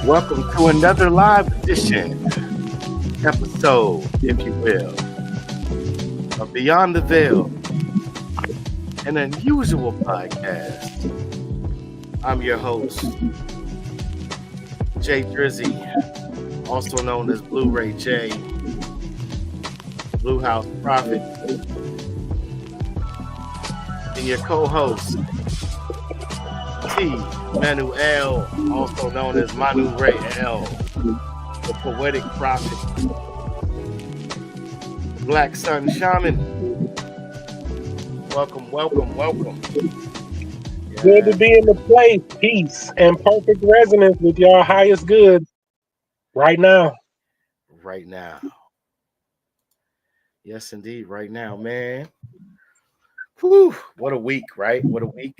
Welcome to another live edition, episode, if you will, of Beyond the Veil, an unusual podcast. I'm your host, Jay.Drewz, also known as Blu-ray J, Blue House Prophet, and your co-host, T. Manuel, also known as Manu Ray L, the poetic prophet, Black Sun Shaman. Welcome. Good to be in the place, peace, and perfect resonance with your highest good right now. Right now. Yes, indeed, right now, man. Whew, what a week, right? What a week.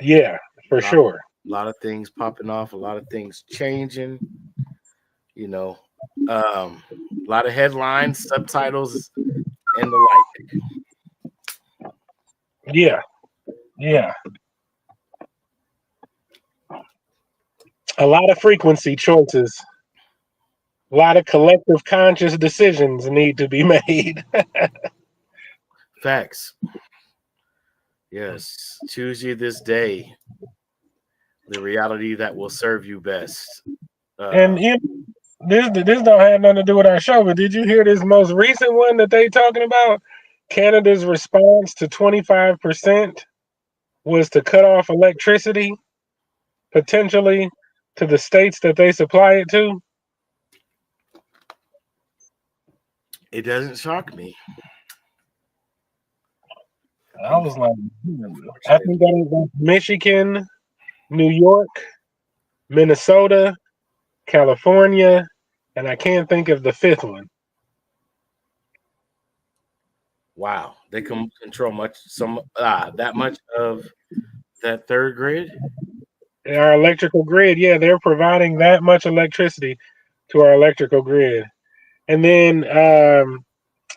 Yeah, for sure. A lot of things popping off, a lot of things changing, a lot of headlines, subtitles, and the like. Yeah. A lot of frequency choices. A lot of collective conscious decisions need to be made. Facts. Yes. Choose you this day the reality that will serve you best. And this don't have nothing to do with our show, but did you hear this most recent one that they talking about? Canada's response to 25% was to cut off electricity, potentially to the states that they supply it to. It doesn't shock me. I was like, I think that was Michigan, New York, Minnesota, California, and I can't think of the fifth one. Wow, they can control that much of that third grid. Our electrical grid, yeah, they're providing that much electricity to our electrical grid. And then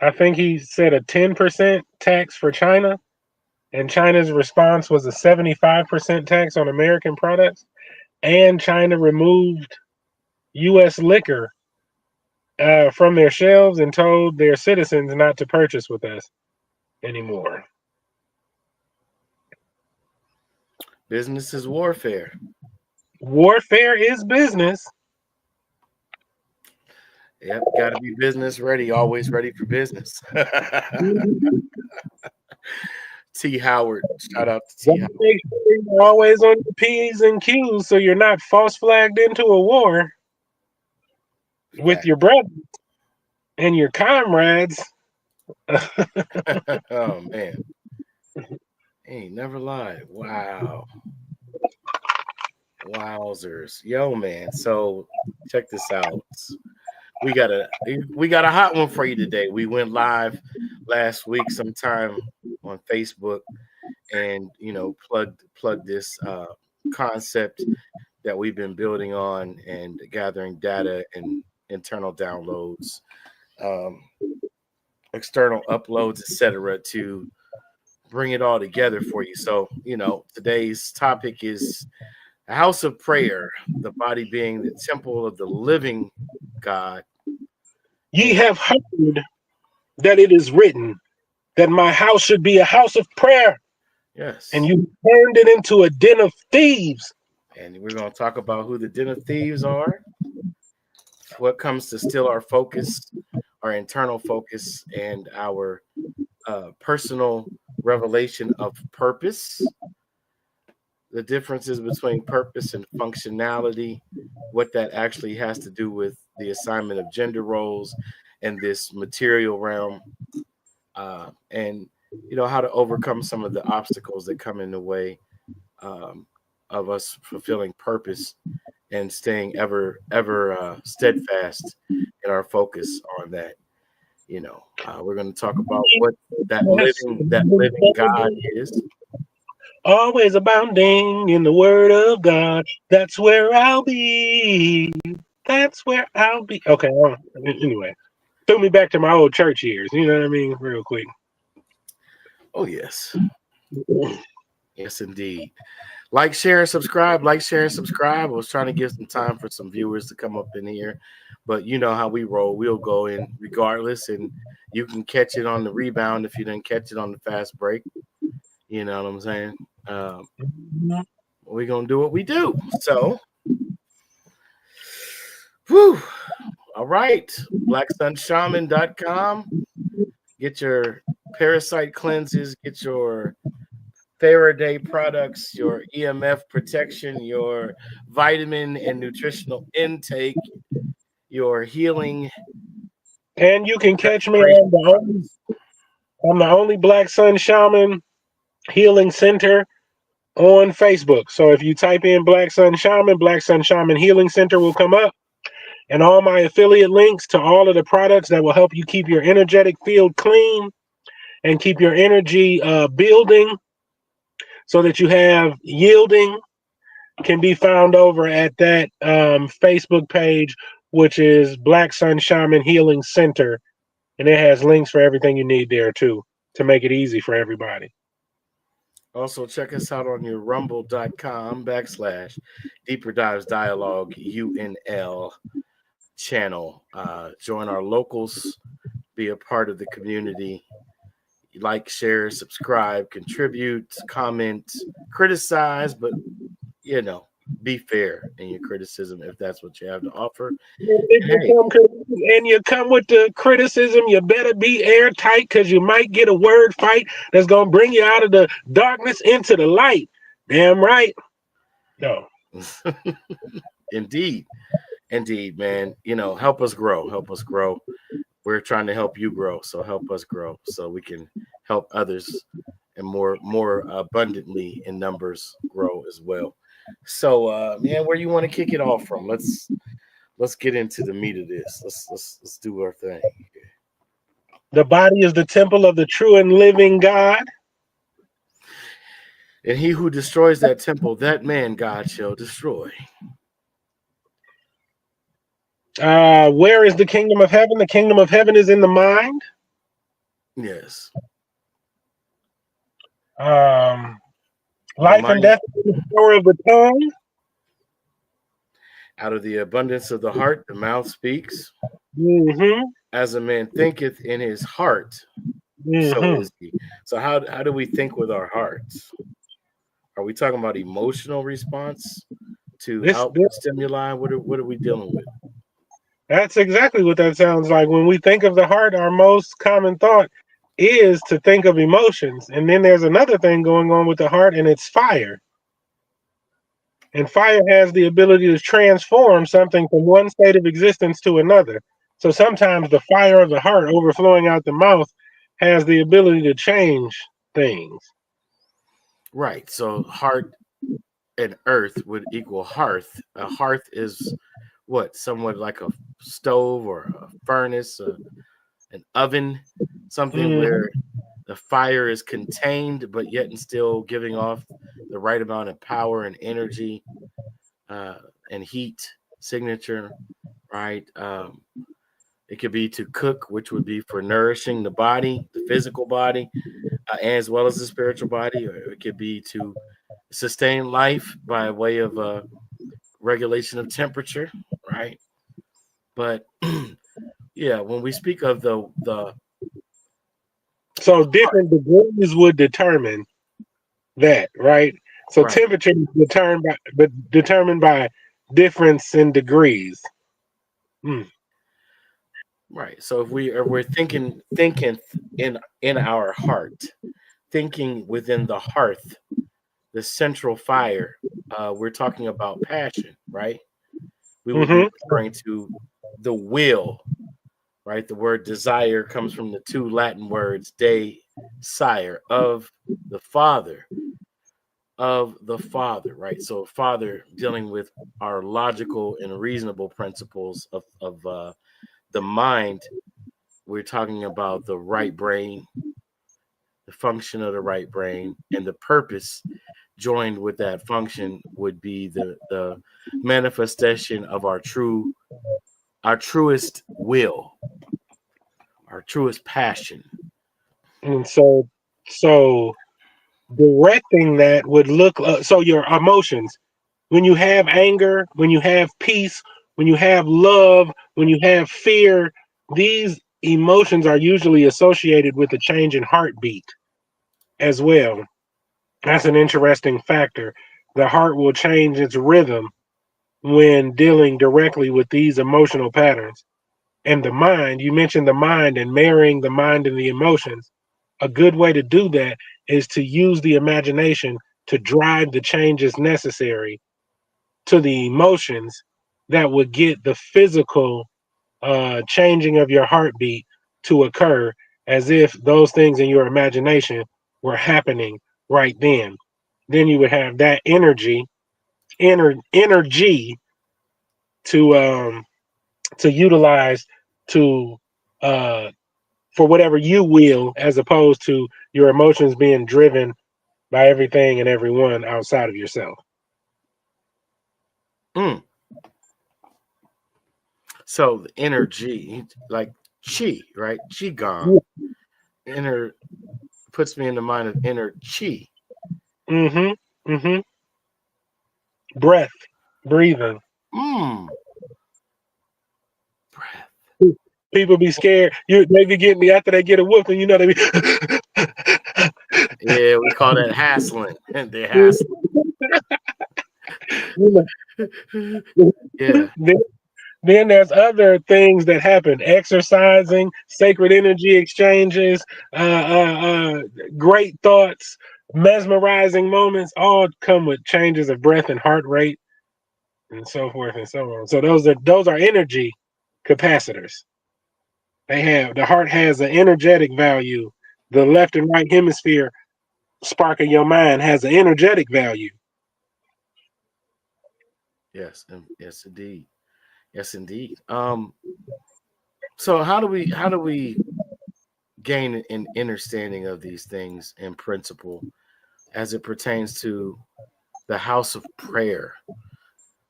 I think he said a 10% tax for China, and China's response was a 75% tax on American products. And China removed U.S. liquor from their shelves and told their citizens not to purchase with us anymore. Business is warfare. Warfare is business. Yep, got to be business ready, always ready for business. T. Howard, shout out to T. Howard. You're always on the P's and Q's, so you're not false flagged into a war with your brothers and your comrades. Oh man, ain't never lied. Wow, wowzers, yo man. So check this out. We got a hot one for you today. We went live last week sometime on Facebook, and plugged this concept that we've been building on and gathering data and internal downloads, external uploads, etc., to bring it all together for you. So today's topic is a house of prayer, the body being the temple of the living God. Ye have heard that it is written that my house should be a house of prayer. Yes. And you turned it into a den of thieves. And we're going to talk about who the den of thieves are, what comes to steal our focus, our internal focus, and our personal revelation of purpose, the differences between purpose and functionality, what that actually has to do with the assignment of gender roles and this material realm, and how to overcome some of the obstacles that come in the way of us fulfilling purpose and staying ever steadfast in our focus on that. We're going to talk about what that living God is. Always abounding in the word of God. That's where I'll be. Okay. Anyway, threw me back to my old church years. You know what I mean? Real quick. Oh, yes. Yes, indeed. Like, share, and subscribe. Like, share, and subscribe. I was trying to give some time for some viewers to come up in here, but you know how we roll. We'll go in regardless, and you can catch it on the rebound if you didn't catch it on the fast break. You know what I'm saying? We're going to do what we do. So, whew. All right. BlackSunShaman.com. Get your parasite cleanses, get your Faraday products, your EMF protection, your vitamin and nutritional intake, your healing. And you can catch me on the only Black Sun Shaman Healing Center on Facebook. So if you type in Black Sun Shaman Healing Center will come up. And all my affiliate links to all of the products that will help you keep your energetic field clean and keep your energy building so that you have yielding can be found over at that Facebook page, which is Black Sun Shaman Healing Center. And it has links for everything you need there too to make it easy for everybody. Also, check us out on your rumble.com/Deeper Dives Dialogue UNL channel. Join our locals, be a part of the community. Like, share, subscribe, contribute, comment, criticize, but you know, be fair in your criticism if that's what you have to offer. And you come with the criticism, you better be airtight because you might get a word fight that's going to bring you out of the darkness into the light. Damn right. No. Indeed, man. You know, help us grow. We're trying to help you grow, so help us grow so we can help others and more abundantly in numbers grow as well. So, man, where you want to kick it off from? Let's get into the meat of this. Let's do our thing. The body is the temple of the true and living God. And he who destroys that temple, that man God shall destroy. Where is the kingdom of heaven? The kingdom of heaven is in the mind. Yes. Life and death is the power of the tongue. Out of the abundance of the heart, the mouth speaks. Mm-hmm. As a man thinketh in his heart, so is he. So how do we think with our hearts? Are we talking about emotional response to output stimuli? What are we dealing with? That's exactly what that sounds like. When we think of the heart, our most common thought is to think of emotions. And then there's another thing going on with the heart, and it's fire. And fire has the ability to transform something from one state of existence to another. So sometimes the fire of the heart overflowing out the mouth has the ability to change things. Right. So heart and earth would equal hearth. A hearth is what? Somewhat like a stove or a furnace, an oven, something where the fire is contained, but yet and still giving off the right amount of power and energy and heat signature, right? It could be to cook, which would be for nourishing the body, the physical body, as well as the spiritual body. Or it could be to sustain life by way of regulation of temperature, right? But yeah, when we speak of the so different degrees would determine that, right? So right. Temperature is determined by difference in degrees. Right. So if we're thinking in our heart, thinking within the hearth, the central fire, we're talking about passion, right? We would be referring to the will, right? The word desire comes from the two Latin words de, sire, of the Father, right? So Father dealing with our logical and reasonable principles of the mind. We're talking about the right brain, the function of the right brain, and the purpose joined with that function would be the manifestation of our truest will, our truest passion. And so directing that would look so your emotions, when you have anger, when you have peace, when you have love, when you have fear, these emotions are usually associated with a change in heartbeat as well. That's an interesting factor. The heart will change its rhythm when dealing directly with these emotional patterns. And the mind, you mentioned the mind and marrying the mind and the emotions. A good way to do that is to use the imagination to drive the changes necessary to the emotions that would get the physical changing of your heartbeat to occur, as if those things in your imagination were happening right then. Then you would have that energy to utilize to uh, for whatever you will, as opposed to your emotions being driven by everything and everyone outside of yourself. Mm. So the energy, like chi, right? Qigong, inner puts me in the mind of inner chi. Mm-hmm. Mm-hmm. Breath, breathing. Mm. Breath. People be scared. They be getting me after they get a whooping. You know they be. Yeah, we call that hassling. They hassling. Yeah. then, then there's other things that happen: exercising, sacred energy exchanges, uh, uh, uh, great thoughts, mesmerizing moments. All come with changes of breath and heart rate, and so forth and so on. So those are energy capacitors. The heart has an energetic value. The left and right hemisphere spark of your mind has an energetic value. Yes. Yes, indeed. Yes, indeed. So how do we gain an understanding of these things in principle as it pertains to the house of prayer,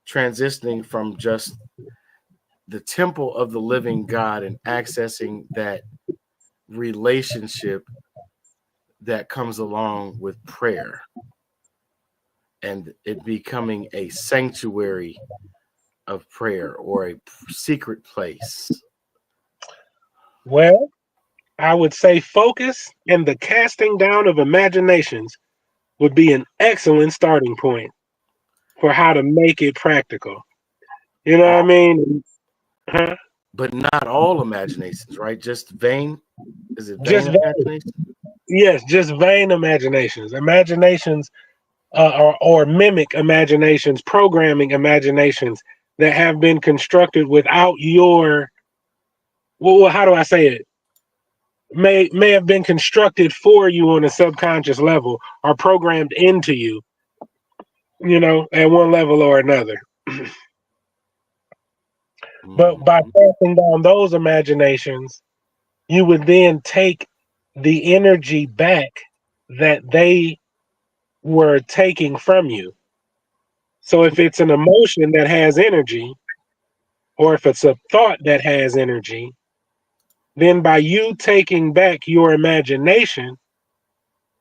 transitioning from just the temple of the living God and accessing that relationship that comes along with prayer and it becoming a sanctuary of prayer or a secret place? Well, I would say focus and the casting down of imaginations would be an excellent starting point for how to make it practical. You know what I mean? Huh? But not all imaginations, right? Just vain. Is it vain Just imagination? yes, just vain imaginations. Imaginations or mimic imaginations, programming imaginations that have been constructed without your, well, how do I say it? May have been constructed for you on a subconscious level or programmed into you, at one level or another. But by Mhm. casting down those imaginations, you would then take the energy back that they were taking from you. So if it's an emotion that has energy, or if it's a thought that has energy, then by you taking back your imagination,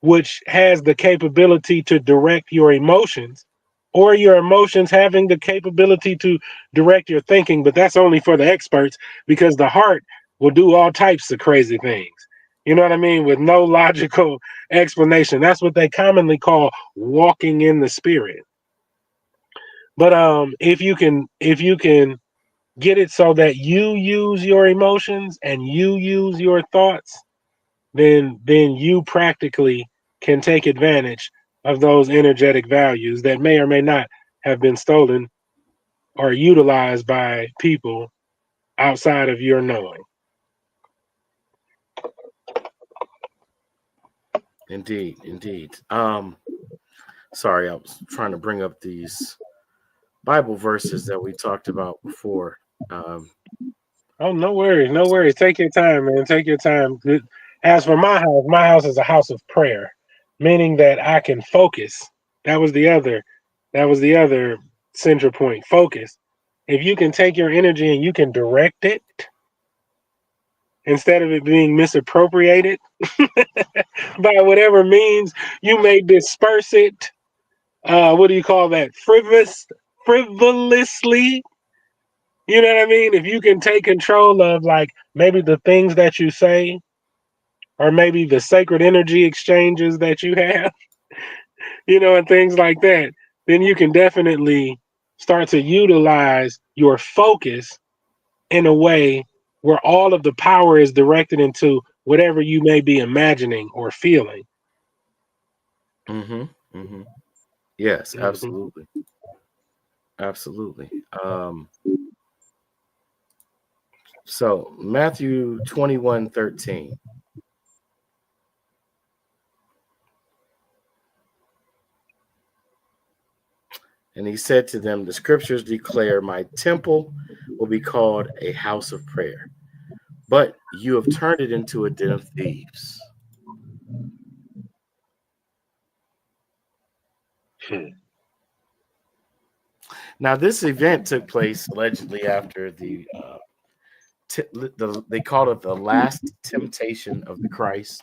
which has the capability to direct your emotions, or your emotions having the capability to direct your thinking, but that's only for the experts because the heart will do all types of crazy things. You know what I mean? With no logical explanation. That's what they commonly call walking in the spirit. But if you can get it so that you use your emotions and you use your thoughts, then you practically can take advantage of those energetic values that may or may not have been stolen or utilized by people outside of your knowing. Indeed, indeed. Sorry, I was trying to bring up these Bible verses that we talked about before. Um, Oh, no worries, no worries. Take your time, man. Take your time. As for my house is a house of prayer, meaning that I can focus. That was the other. That was the other central point. Focus. If you can take your energy and you can direct it, instead of it being misappropriated by whatever means you may disperse it. What do you call that? Frivolously. You know what I mean? If you can take control of like maybe the things that you say, or maybe the sacred energy exchanges that you have, and things like that, then you can definitely start to utilize your focus in a way where all of the power is directed into whatever you may be imagining or feeling. Mm-hmm. Mm-hmm. Yes, Mhm. absolutely. Absolutely. So Matthew 21:13. And he said to them, the scriptures declare my temple will be called a house of prayer, but you have turned it into a den of thieves. Hmm. Now, this event took place allegedly after they called it the last temptation of the Christ,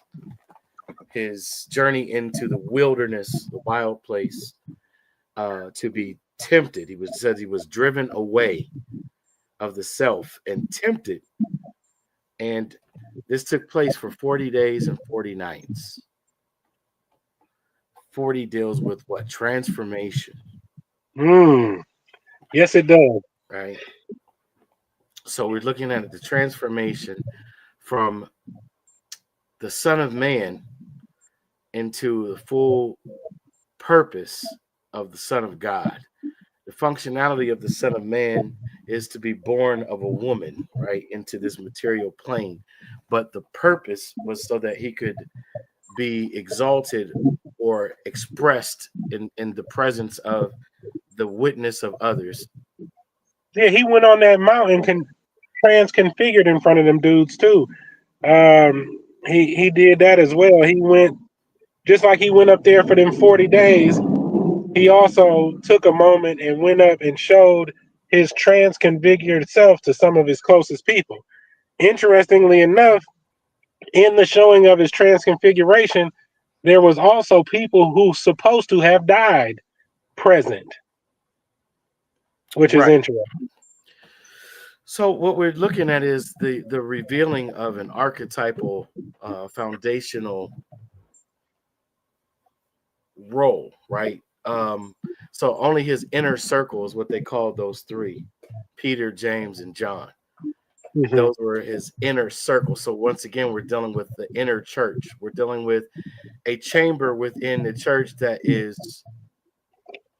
his journey into the wilderness, the wild place, to be tempted. Says he was driven away of the self and tempted, and this took place for 40 days and 40 nights. 40 deals with what? Transformation, Yes, it does. right? So we're looking at the transformation from the Son of Man into the full purpose of the Son of God. The functionality of the Son of Man is to be born of a woman, right, into this material plane. But the purpose was so that he could be exalted or expressed in the presence of the witness of others. Yeah, he went on that mountain transconfigured in front of them dudes too. He did that as well. He went just like he went up there for them 40 days. He also took a moment and went up and showed his transconfigured self to some of his closest people. Interestingly enough, in the showing of his transconfiguration, there was also people who supposed to have died present, which is Right. interesting. So what we're looking at is the revealing of an archetypal foundational role, right? So only his inner circle is what they call those three: Peter, James, and John. Mm-hmm. Those were his inner circle. So once again, we're dealing with the inner church. We're dealing with a chamber within the church that is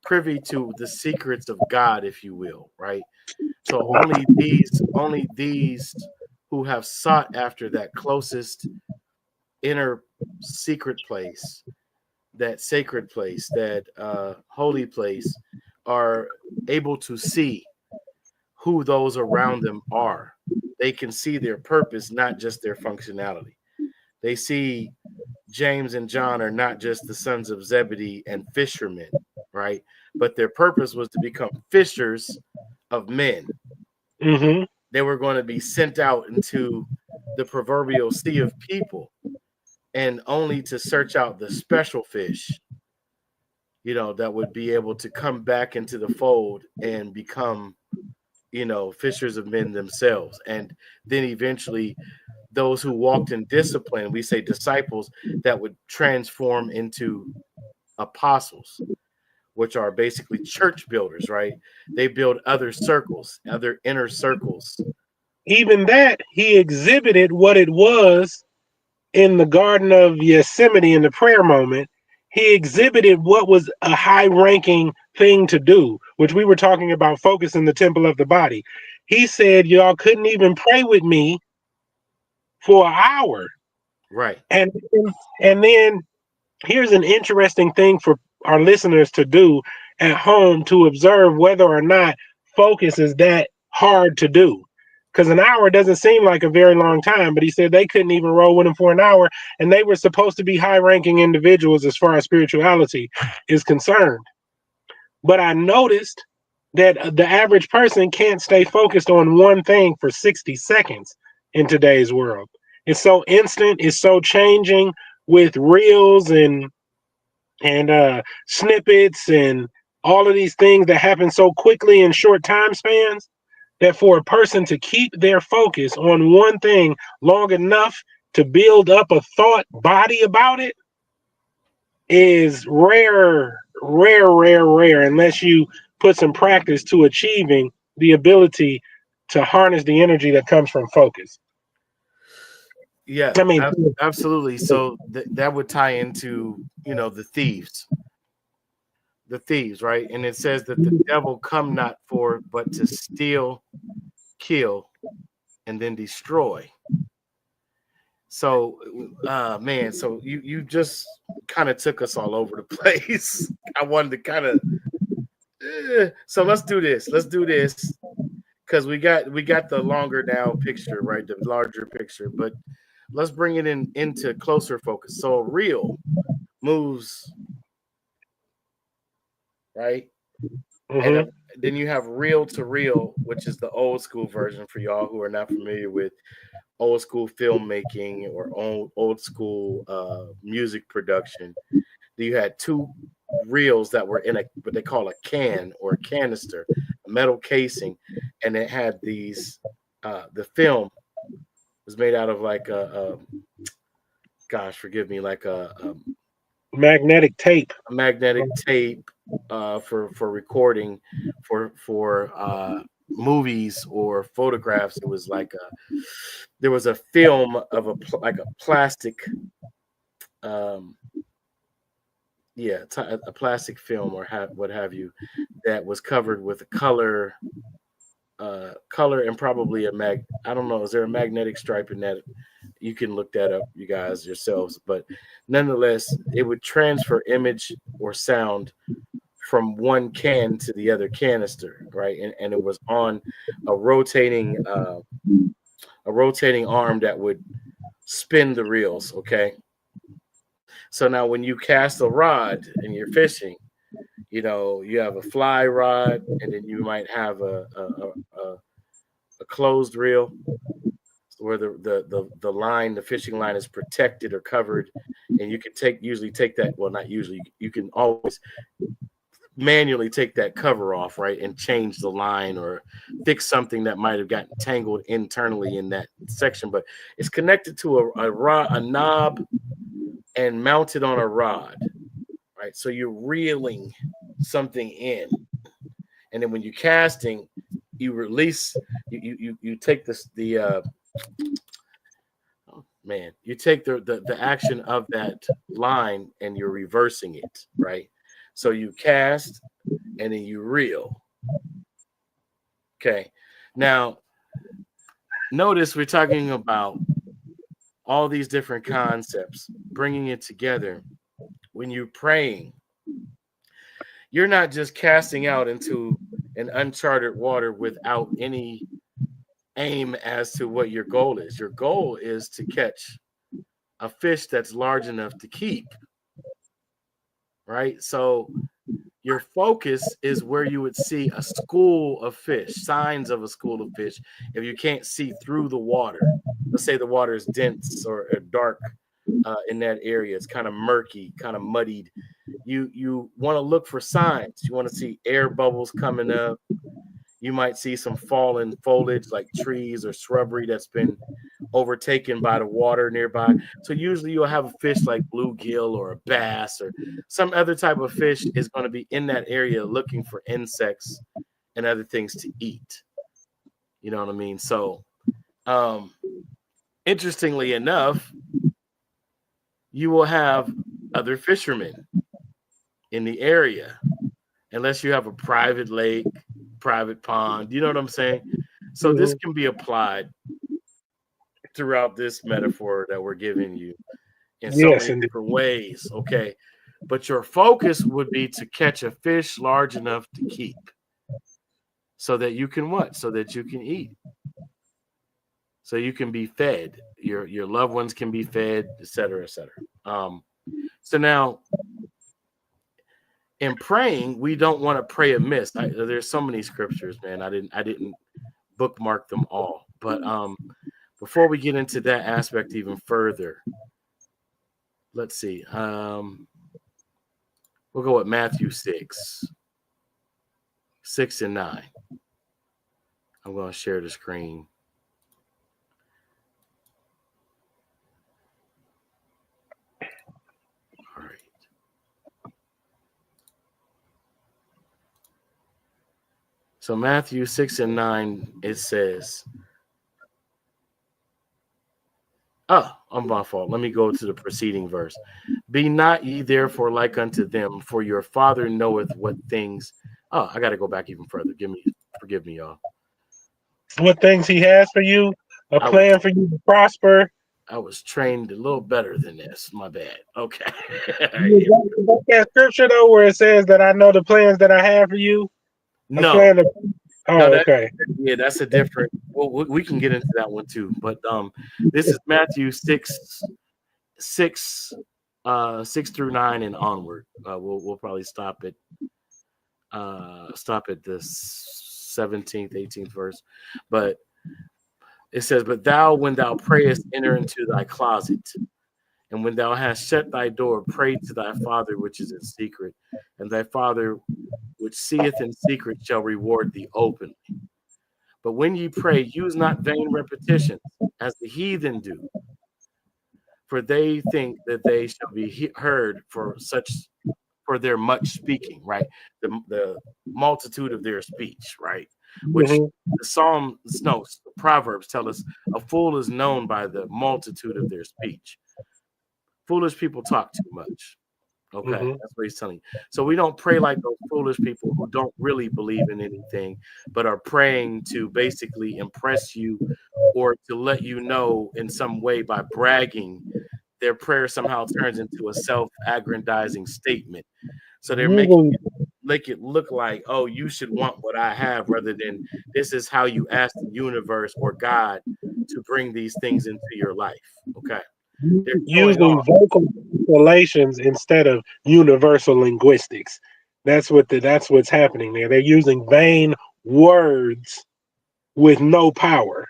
privy to the secrets of God, if you will, right? So only these who have sought after that closest inner secret place, that sacred place, that holy place, are able to see who those around them are. They can see their purpose, not just their functionality. They see James and John are not just the sons of Zebedee and fishermen, right? But their purpose was to become fishers of men. Mm-hmm. They were going to be sent out into the proverbial sea of people and only to search out the special fish, that would be able to come back into the fold and become, fishers of men themselves. And then eventually those who walked in discipline, we say disciples, that would transform into apostles, which are basically church builders, right? They build other circles, other inner circles. Even that, he exhibited what it was in the Garden of Yosemite in the prayer moment. He exhibited what was a high ranking thing to do, which we were talking about focus in the temple of the body. He said, y'all couldn't even pray with me for an hour. Right. And and then here's an interesting thing for our listeners to do at home to observe whether or not focus is that hard to do. Because an hour doesn't seem like a very long time, but he said they couldn't even roll with him for an hour, and they were supposed to be high ranking individuals as far as spirituality is concerned. But I noticed that the average person can't stay focused on one thing for 60 seconds in today's world. It's so instant. It's so changing with reels and snippets and all of these things that happen so quickly in short time spans that for a person to keep their focus on one thing long enough to build up a thought body about it is rare, unless you put some practice to achieving the ability to harness the energy that comes from focus. Yeah, I mean, absolutely. So that would tie into, the thieves, right? And it says that the devil come not for but to steal, kill, and then destroy. So, man, so you just kind of took us all over the place. I wanted to kind of, so let's do this. Let's do this because we got the longer now picture, right? The larger picture, but let's bring it into closer focus. So real moves, right? And mhm. then you have reel to reel, which is the old school version for y'all who are not familiar with old school filmmaking or old school music production. You had two reels that were in a what they call a can or a canister, a metal casing, and it had these. The film was made out of like gosh, forgive me, like Magnetic tape. a magnetic tape for recording for movies or photographs. It was like there was a film of like a plastic um yeah, a plastic film or what have you that was covered with a color and probably a I don't know, is there a magnetic stripe in that? You can look that up, you guys yourselves, but nonetheless it would transfer image or sound from one can to the other canister, right? And it was on a rotating uh a rotating arm that would spin the reels. Okay, so now when you cast a rod and you're fishing, you have a fly rod, and then you might have a closed reel where the line, the fishing line, is protected or covered, and you can usually take that. Well, not usually. You can always manually take that cover off, right, and change the line or fix something that might have gotten tangled internally in that section. But it's connected to a knob and mounted on a rod, right? So you're reeling something in, and then when you're casting, you release. You take oh, man, you take the action of that line and you're reversing it, right? So you cast and then you reel. Okay. Now, notice we're talking about all these different concepts, bringing it together. When you're praying, you're not just casting out into an uncharted water without any aim as to what your goal is. Your goal is to catch a fish that's large enough to keep, right? So your focus is where you would see a school of fish, signs of a school of fish. If you can't see through the water, let's say the water is dense or dark in that area, it's kind of murky, kind of muddied. You want to look for signs. You want to see air bubbles coming up. You might see some fallen foliage like trees or shrubbery that's been overtaken by the water nearby. So usually you'll have a fish like bluegill or a bass or some other type of fish is going to be in that area looking for insects and other things to eat. You know what I mean? So um interestingly enough, you will have other fishermen in the area unless you have a private lake, private pond. You know what I'm saying? So this Mhm. can be applied throughout this metaphor that we're giving you in so Yes, many and different ways. Okay. But your focus would be to catch a fish large enough to keep so that you can what? So that you can eat. So you can be fed. Your loved ones can be fed, et cetera, et cetera. So now in praying, we don't want to pray amiss. There's so many scriptures, man. I didn't bookmark them all, but before we get into that aspect even further, let's see. We'll go with Matthew 6, 6 and 9. I'm going to share the screen. All right. So Matthew 6 and 9, it says, I'm my fault. Let me go to the preceding verse. Be not ye therefore like unto them, for your Father knoweth what things. Oh, I got to go back even further. Forgive me, y'all. What things he has for you, a I was plan for you to prosper. I was trained a little better than this. My bad. Okay. You got that scripture though, where it says that I know the plans that I have for you. A No, plan to. no, Oh, okay. that's a different. Well, we can get into that one too. But this is Matthew 6, 6 through 9 and onward. We'll probably stop at the 17th, 18th verse. But it says, "But thou, when thou prayest, enter into thy closet, and when thou hast shut thy door, pray to thy Father which is in secret, and thy Father which seeth in secret shall reward thee openly. But when ye pray, use not vain repetitions, as the heathen do, for they think that they shall be heard for their much speaking," right? The multitude of their speech, right? Which Mhm. the Proverbs tell us a fool is known by the multitude of their speech. Foolish people talk too much. Okay, Mhm. that's what he's telling you. So we don't pray like those foolish people who don't really believe in anything, but are praying to basically impress you or to let you know in some way by bragging. Their prayer somehow turns into a self-aggrandizing statement. So they're making Using make it look like, oh, you should want what I have, rather than this is how you ask the universe or God to bring these things into your life. Okay, they're showing using off. vocal relations instead of universal linguistics. That's what's happening there. They're using vain words with no power.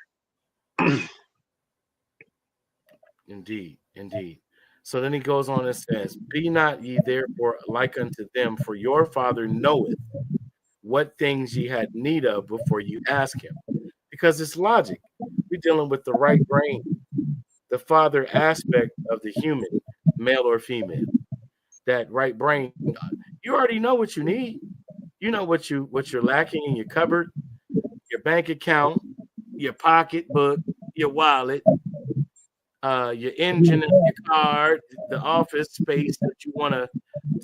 Indeed, indeed. So then he goes on and says, "Be not ye therefore like unto them, for your Father knoweth what things ye had need of before you ask him." Because it's logic. We're dealing with the right brain, the father aspect of the human, male or female. That right brain, you already know what you need. You know what you're lacking in your cupboard, your bank account, your pocketbook, your wallet, your engine of your car, the office space that you want to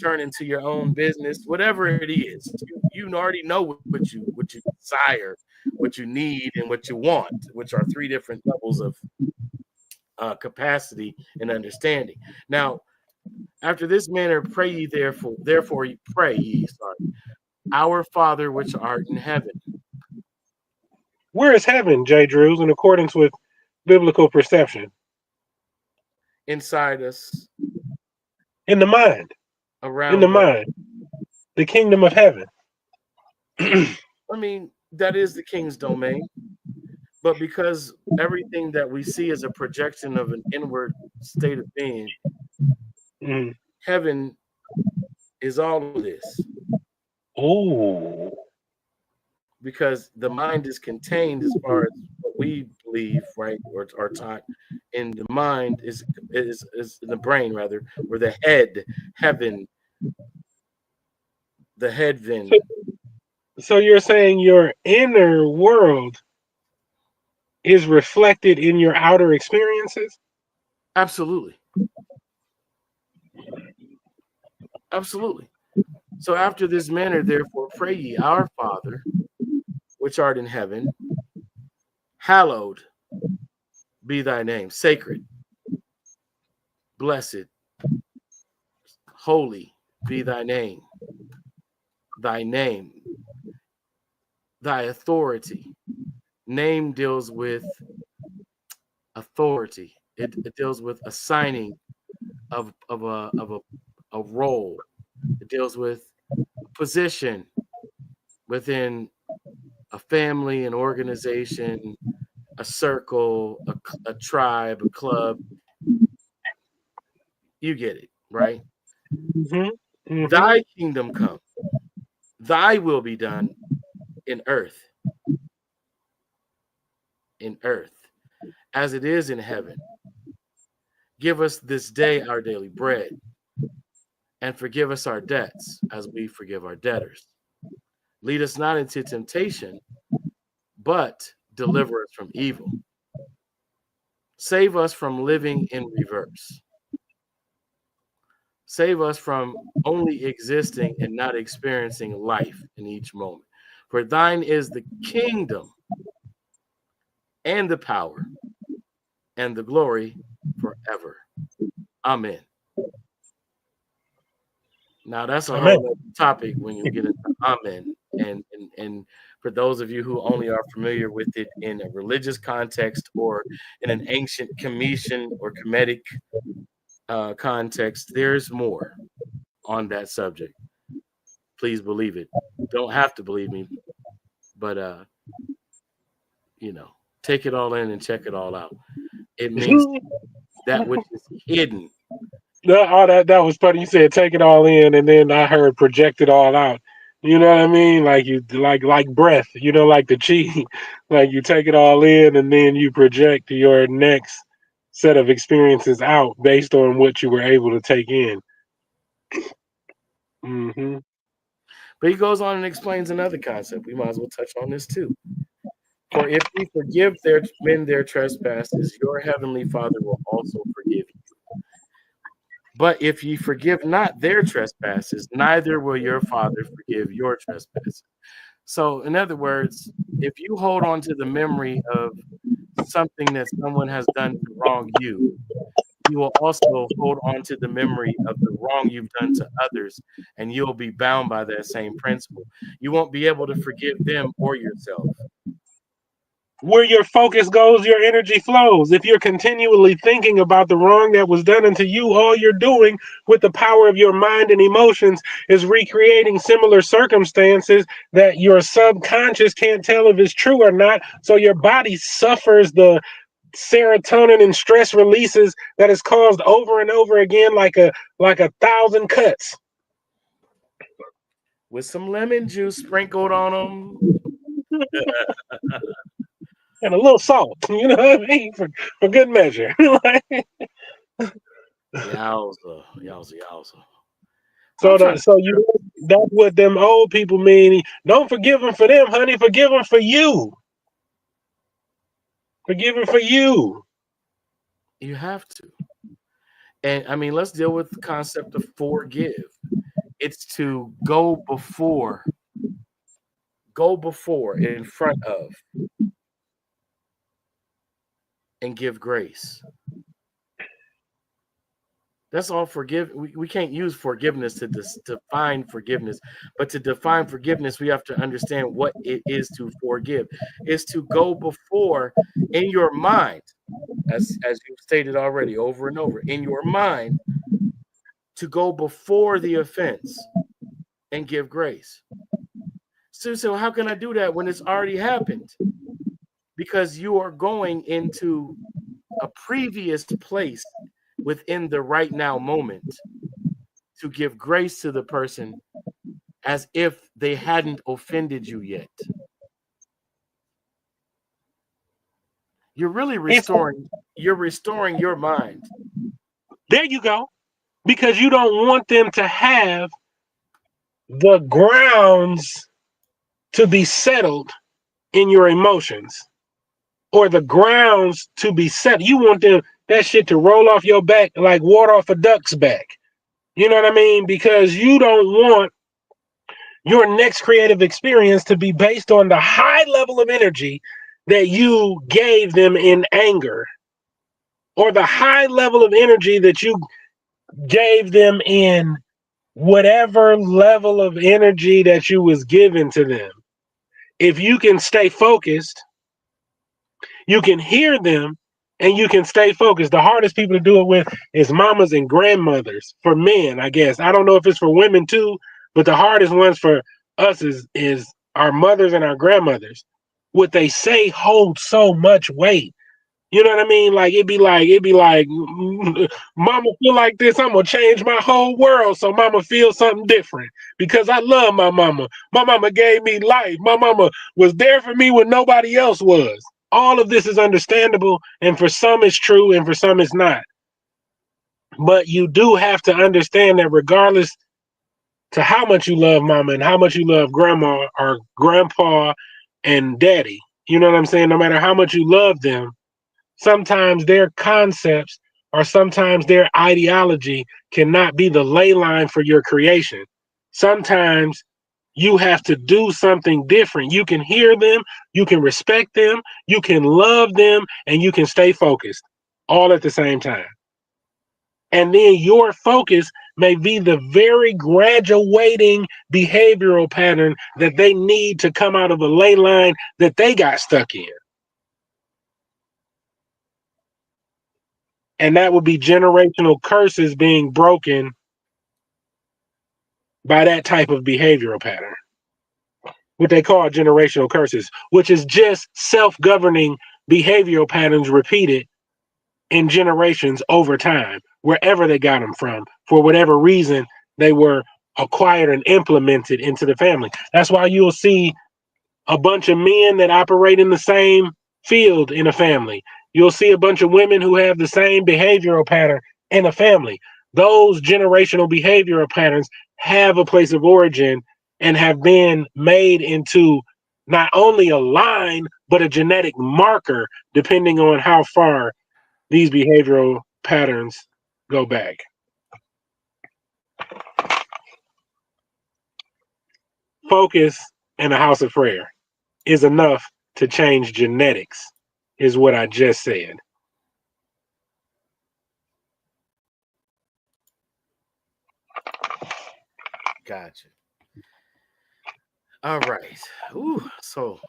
turn into your own business, whatever it is. You already know what you desire, what you need, and what you want, which are three different levels of capacity and understanding. Now, after this manner, pray ye therefore pray ye, our Father which art in heaven. Where is heaven, Jay.Drewz, in accordance with biblical perception? Inside us, In the mind. In the around us. mind. The kingdom of heaven. I mean, that is the king's domain. But because everything that we see is a projection of an inward state of being, Mm. heaven is all of this. Oh. Because the mind is contained as far as what we believe, right, or are taught. And the mind is the brain rather, or the head, heaven, the head So, then. so you're saying your inner world is reflected in your outer experiences? Absolutely. Absolutely. So after this manner, therefore, pray ye, our Father, which art in heaven, hallowed be thy name, sacred, blessed, holy be thy name, thy name, thy authority. Name deals with authority. It deals with assigning of a role. It deals with position within a family, an organization, a circle, a tribe, a club. You get it, right? Mm-hmm. Mm-hmm. Thy kingdom come, thy will be done in earth, as it is in heaven. Give us this day our daily bread, and forgive us our debts, as we forgive our debtors. Lead us not into temptation, but deliver us from evil. Save us from living in reverse. Save us from only existing and not experiencing life in each moment. For thine is the kingdom and the power and the glory forever. Amen. Now that's a Amen. whole other topic when you get into Amen. And for those of you who only are familiar with it in a religious context or in an ancient Commission or Kemetic context, there's more on that subject. Please believe it. Don't have to believe me, but take it all in and check it all out. It means that which is hidden. That was funny. You said take it all in, and then I heard project it all out. You know what I mean? Like you like breath. Like the chi. Like you take it all in, and then you project your next set of experiences out based on what you were able to take in. Mm-hmm. But he goes on and explains another concept. We might as well touch on this too. For if we forgive men their trespasses, your heavenly Father will also forgive you. But if ye forgive not their trespasses, neither will your Father forgive your trespasses. So, in other words, if you hold on to the memory of something that someone has done to wrong you, you will also hold on to the memory of the wrong you've done to others, and you'll be bound by that same principle. You won't be able to forgive them or yourself. Where your focus goes, your energy flows. If you're continually thinking about the wrong that was done unto you, all you're doing with the power of your mind and emotions is recreating similar circumstances that your subconscious can't tell if it's true or not. So your body suffers the serotonin and stress releases that is caused over and over again, like a 1,000 cuts. With some lemon juice sprinkled on them. And a little salt, you know what I mean, for good measure. Yowza, yowza, yowza. So that's what them old people mean. Don't forgive them for them, honey. Forgive them for you. Forgive them for you. You have to. And I mean, let's deal with the concept of forgive. It's to go before, in front of, and give grace. That's all we can't use forgiveness to define forgiveness, but to define forgiveness, we have to understand what it is to forgive. Is to go before in your mind, as you've stated already over and over, in your mind, to go before the offense and give grace. So how can I do that when it's already happened? Because you are going into a previous place within the right now moment to give grace to the person as if they hadn't offended you yet. You're really restoring your mind. There you go. Because you don't want them to have the grounds to be settled in your emotions, or the grounds to be set. You want that shit to roll off your back like water off a duck's back. You know what I mean? Because you don't want your next creative experience to be based on the high level of energy that you gave them in anger, or the high level of energy that you gave them in whatever level of energy that you was given to them. If you can stay focused, you can hear them, and you can stay focused. The hardest people to do it with is mamas and grandmothers, for men, I guess. I don't know if it's for women too, but the hardest ones for us is our mothers and our grandmothers. what they say holds so much weight. You know what I mean? Like it'd be like, mama feel like this, I'm gonna change my whole world so mama feels something different because I love my mama. My mama gave me life. My mama was there for me when nobody else was. All of this is understandable, and for some it's true, and for some it's not. But you do have to understand that regardless to how much you love mama and how much you love grandma or grandpa and daddy, you know what I'm saying? No matter how much you love them, sometimes their concepts or sometimes their ideology cannot be the ley line for your creation. Sometimes you have to do something different. You can hear them, you can respect them, you can love them, and you can stay focused all at the same time. And then your focus may be the very graduating behavioral pattern that they need to come out of a ley line that they got stuck in. And that would be generational curses being broken by that type of behavioral pattern, what they call generational curses, which is just self-governing behavioral patterns repeated in generations over time, wherever they got them from, for whatever reason they were acquired and implemented into the family. That's why you'll see a bunch of men that operate in the same field in a family. You'll see a bunch of women who have the same behavioral pattern in a family. Those generational behavioral patterns have a place of origin and have been made into not only a line, but a genetic marker, depending on how far these behavioral patterns go back. Focus in a house of prayer is enough to change genetics, is what I just said. Gotcha. All right. Ooh, so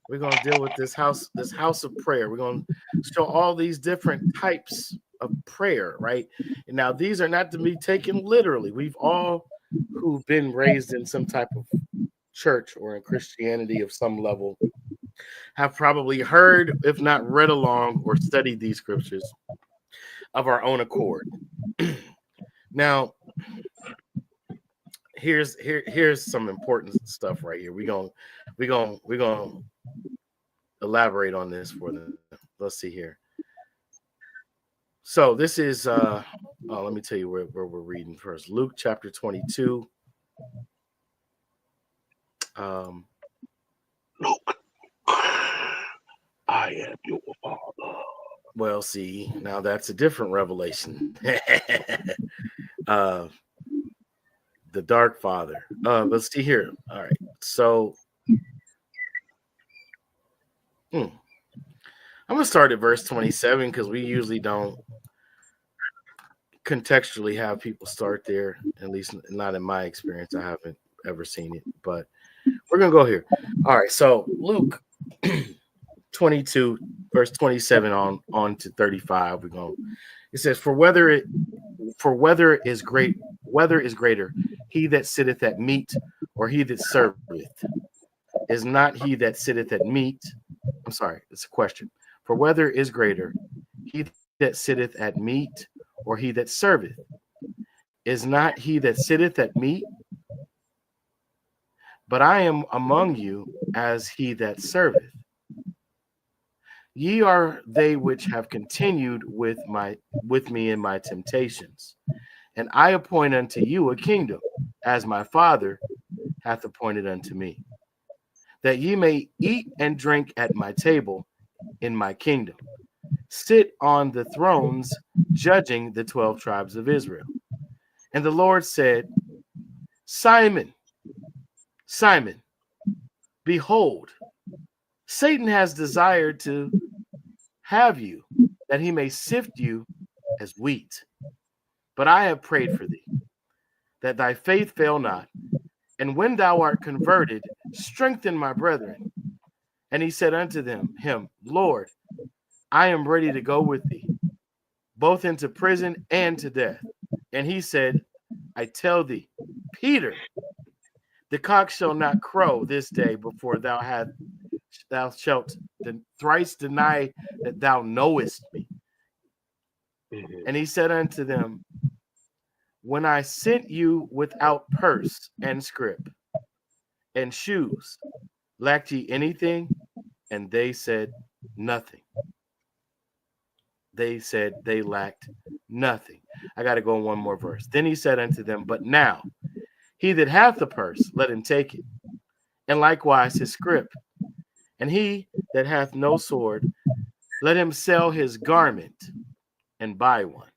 we're gonna deal with this house of prayer. We're gonna show all these different types of prayer, right? And now these are not to be taken literally. We've all who've been raised in some type of church or in Christianity of some level have probably heard, if not read along or studied these scriptures of our own accord. Now, here's some important stuff right here. We're gonna elaborate on this for them. Let's see here. So this is let me tell you where we're reading first. Luke chapter 22. Luke, I am your father. Well, see, now that's a different revelation. The dark father. Let's see here. All right. So I'm gonna start at verse 27 because we usually don't contextually have people start there, at least not in my experience. I haven't ever seen it, but we're gonna go here. All right, so Luke 22, verse 27 on to 35. It says, for whether is greater, he that sitteth at meat or he that serveth? Is not he that sitteth at meat? I'm sorry, it's a question. For whether is greater, he that sitteth at meat or he that serveth? Is not he that sitteth at meat? But I am among you as he that serveth. Ye are they which have continued with me in my temptations, and I appoint unto you a kingdom, as my Father hath appointed unto me, that ye may eat and drink at my table in my kingdom, sit on the thrones, judging the 12 tribes of Israel. And the Lord said, Simon, Simon, behold, Satan has desired to have you, that he may sift you as wheat. But I have prayed for thee, that thy faith fail not. And when thou art converted, strengthen my brethren. And he said unto him, Lord, I am ready to go with thee, both into prison and to death. And he said, I tell thee, Peter, the cock shall not crow this day before thou thou shalt thrice deny that thou knowest me. Mhm. And he said unto them, when I sent you without purse and scrip and shoes, lacked ye anything? And they said, nothing. They said they lacked nothing. I got to go in one more verse. Then he said unto them, but now he that hath the purse, let him take it, and likewise his scrip. And he that hath no sword, let him sell his garment and buy one.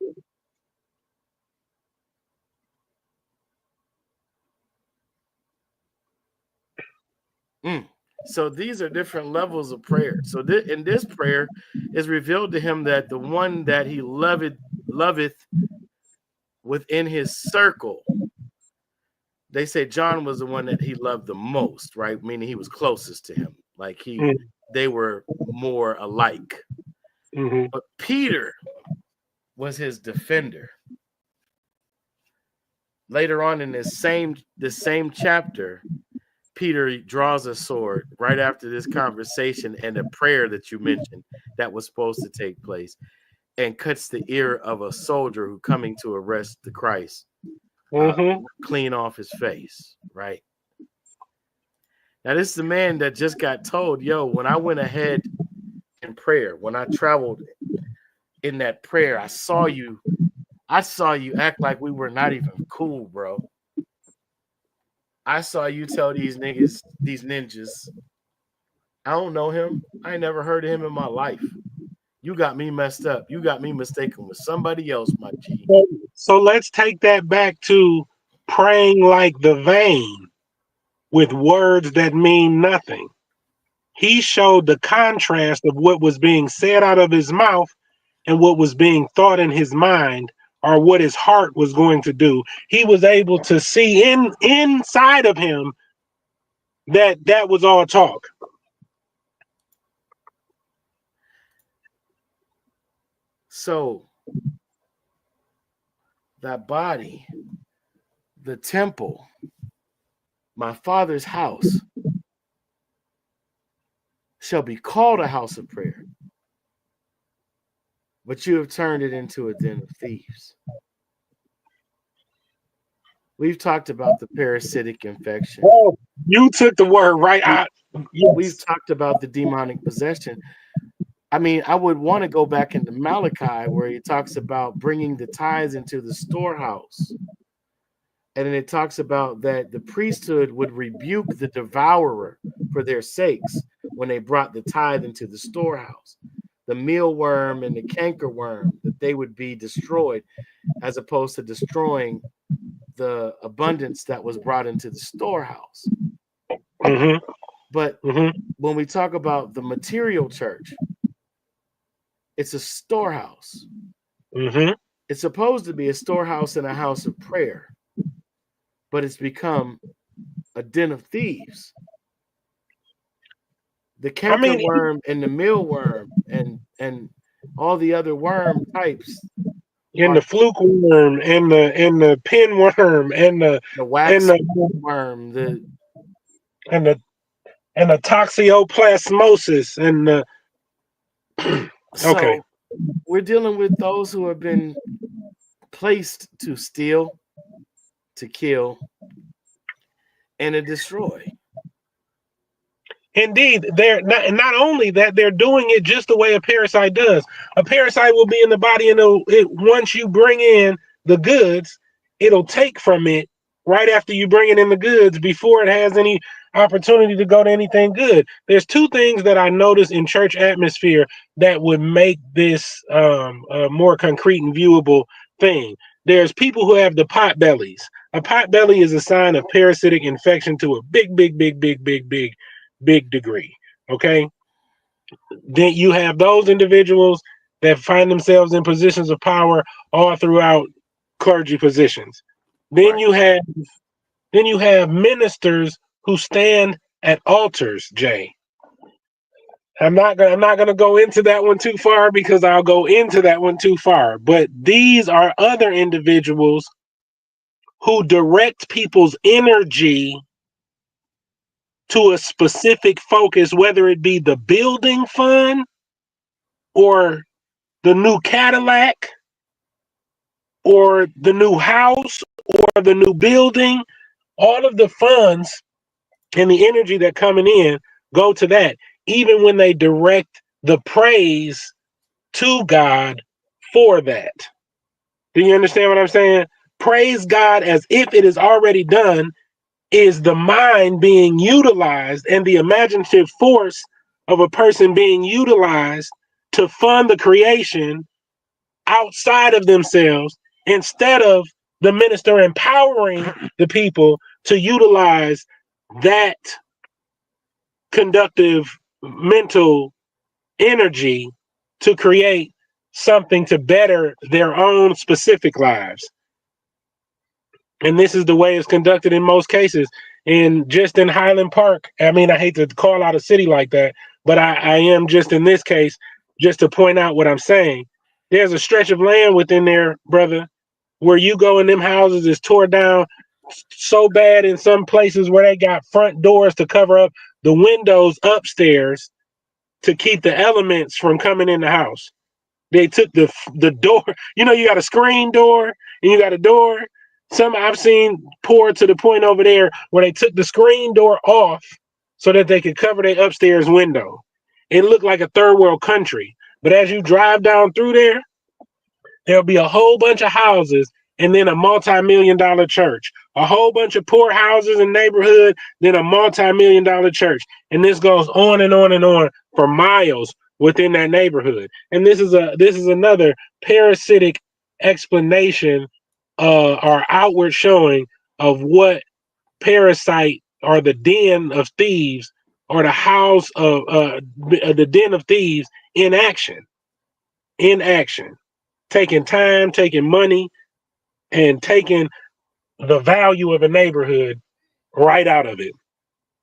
So these are different levels of prayer. So in this prayer is revealed to him that the one that he loveth within his circle. They say John was the one that he loved the most, right? Meaning he was closest to him. Like they were more alike. Mm-hmm. But Peter was his defender. Later on in this same chapter, Peter draws a sword right after this conversation and a prayer that you mentioned that was supposed to take place, and cuts the ear of a soldier who coming to arrest the Christ, clean off his face, right? Now, this is the man that just got told, yo, when I went ahead in prayer, when I traveled in that prayer, I saw you act like we were not even cool, bro. I saw you tell these ninjas, I don't know him. I ain't never heard of him in my life. You got me messed up. You got me mistaken with somebody else, my G. So let's take that back to praying like the vain with words that mean nothing. He showed the contrast of what was being said out of his mouth and what was being thought in his mind, or what his heart was going to do. He was able to see inside of him that was all talk. So that body, the temple, my Father's house, shall be called a house of prayer, but you have turned it into a den of thieves. We've talked about the parasitic infection. Oh, you took the word right out. Yes. We've talked about the demonic possession. I mean, I would want to go back into Malachi where he talks about bringing the tithes into the storehouse. And then it talks about that the priesthood would rebuke the devourer for their sakes when they brought the tithe into the storehouse. The mealworm and the cankerworm, that they would be destroyed as opposed to destroying the abundance that was brought into the storehouse. Mm-hmm. But when we talk about the material church, it's a storehouse. Mm-hmm. It's supposed to be a storehouse and a house of prayer, but it's become a den of thieves. The cankerworm and the mealworm and all the other worm types, and the fluke worm and the pinworm and the wax worm, and the toxoplasmosis and the So we're dealing with those who have been placed to steal, to kill, and to destroy. Indeed, they're not only that, they're doing it just the way a parasite does. A parasite will be in the body, and once you bring in the goods, it'll take from it right after you bring it in the goods before it has any opportunity to go to anything good. There's two things that I notice in church atmosphere that would make this a more concrete and viewable thing. There's people who have the pot bellies. A pot belly is a sign of parasitic infection to a big degree. Okay. Then you have those individuals that find themselves in positions of power all throughout clergy positions. Then you have ministers who stand at altars, Jay. I'm not gonna go into that one too far because I'll go into that one too far. But these are other individuals who direct people's energy to a specific focus, whether it be the building fund or the new Cadillac or the new house or the new building. All of the funds and the energy that coming in go to that, even when they direct the praise to God for that. Do you understand what I'm saying? Praise God as if it is already done is the mind being utilized and the imaginative force of a person being utilized to fund the creation outside of themselves, instead of the minister empowering the people to utilize that conductive mental energy to create something to better their own specific lives. And this is the way it's conducted in most cases. And just in Highland Park, I mean, I hate to call out a city like that, but I am just in this case, just to point out what I'm saying. There's a stretch of land within there, brother, where you go in them houses is tore down so bad in some places where they got front doors to cover up the windows upstairs to keep the elements from coming in the house. They took the door, you know, you got a screen door and you got a door. Some I've seen poor to the point over there where they took the screen door off so that they could cover their upstairs window. It looked like a third world country. But as you drive down through there, there'll be a whole bunch of houses and then a multi-million-dollar church. A whole bunch of poor houses and neighborhood, then a multi-million-dollar church. And this goes on and on and on for miles within that neighborhood. And this is another parasitic explanation or outward showing of what parasite or the den of thieves or the house of the den of thieves in action, taking time, taking money, and taking the value of a neighborhood right out of it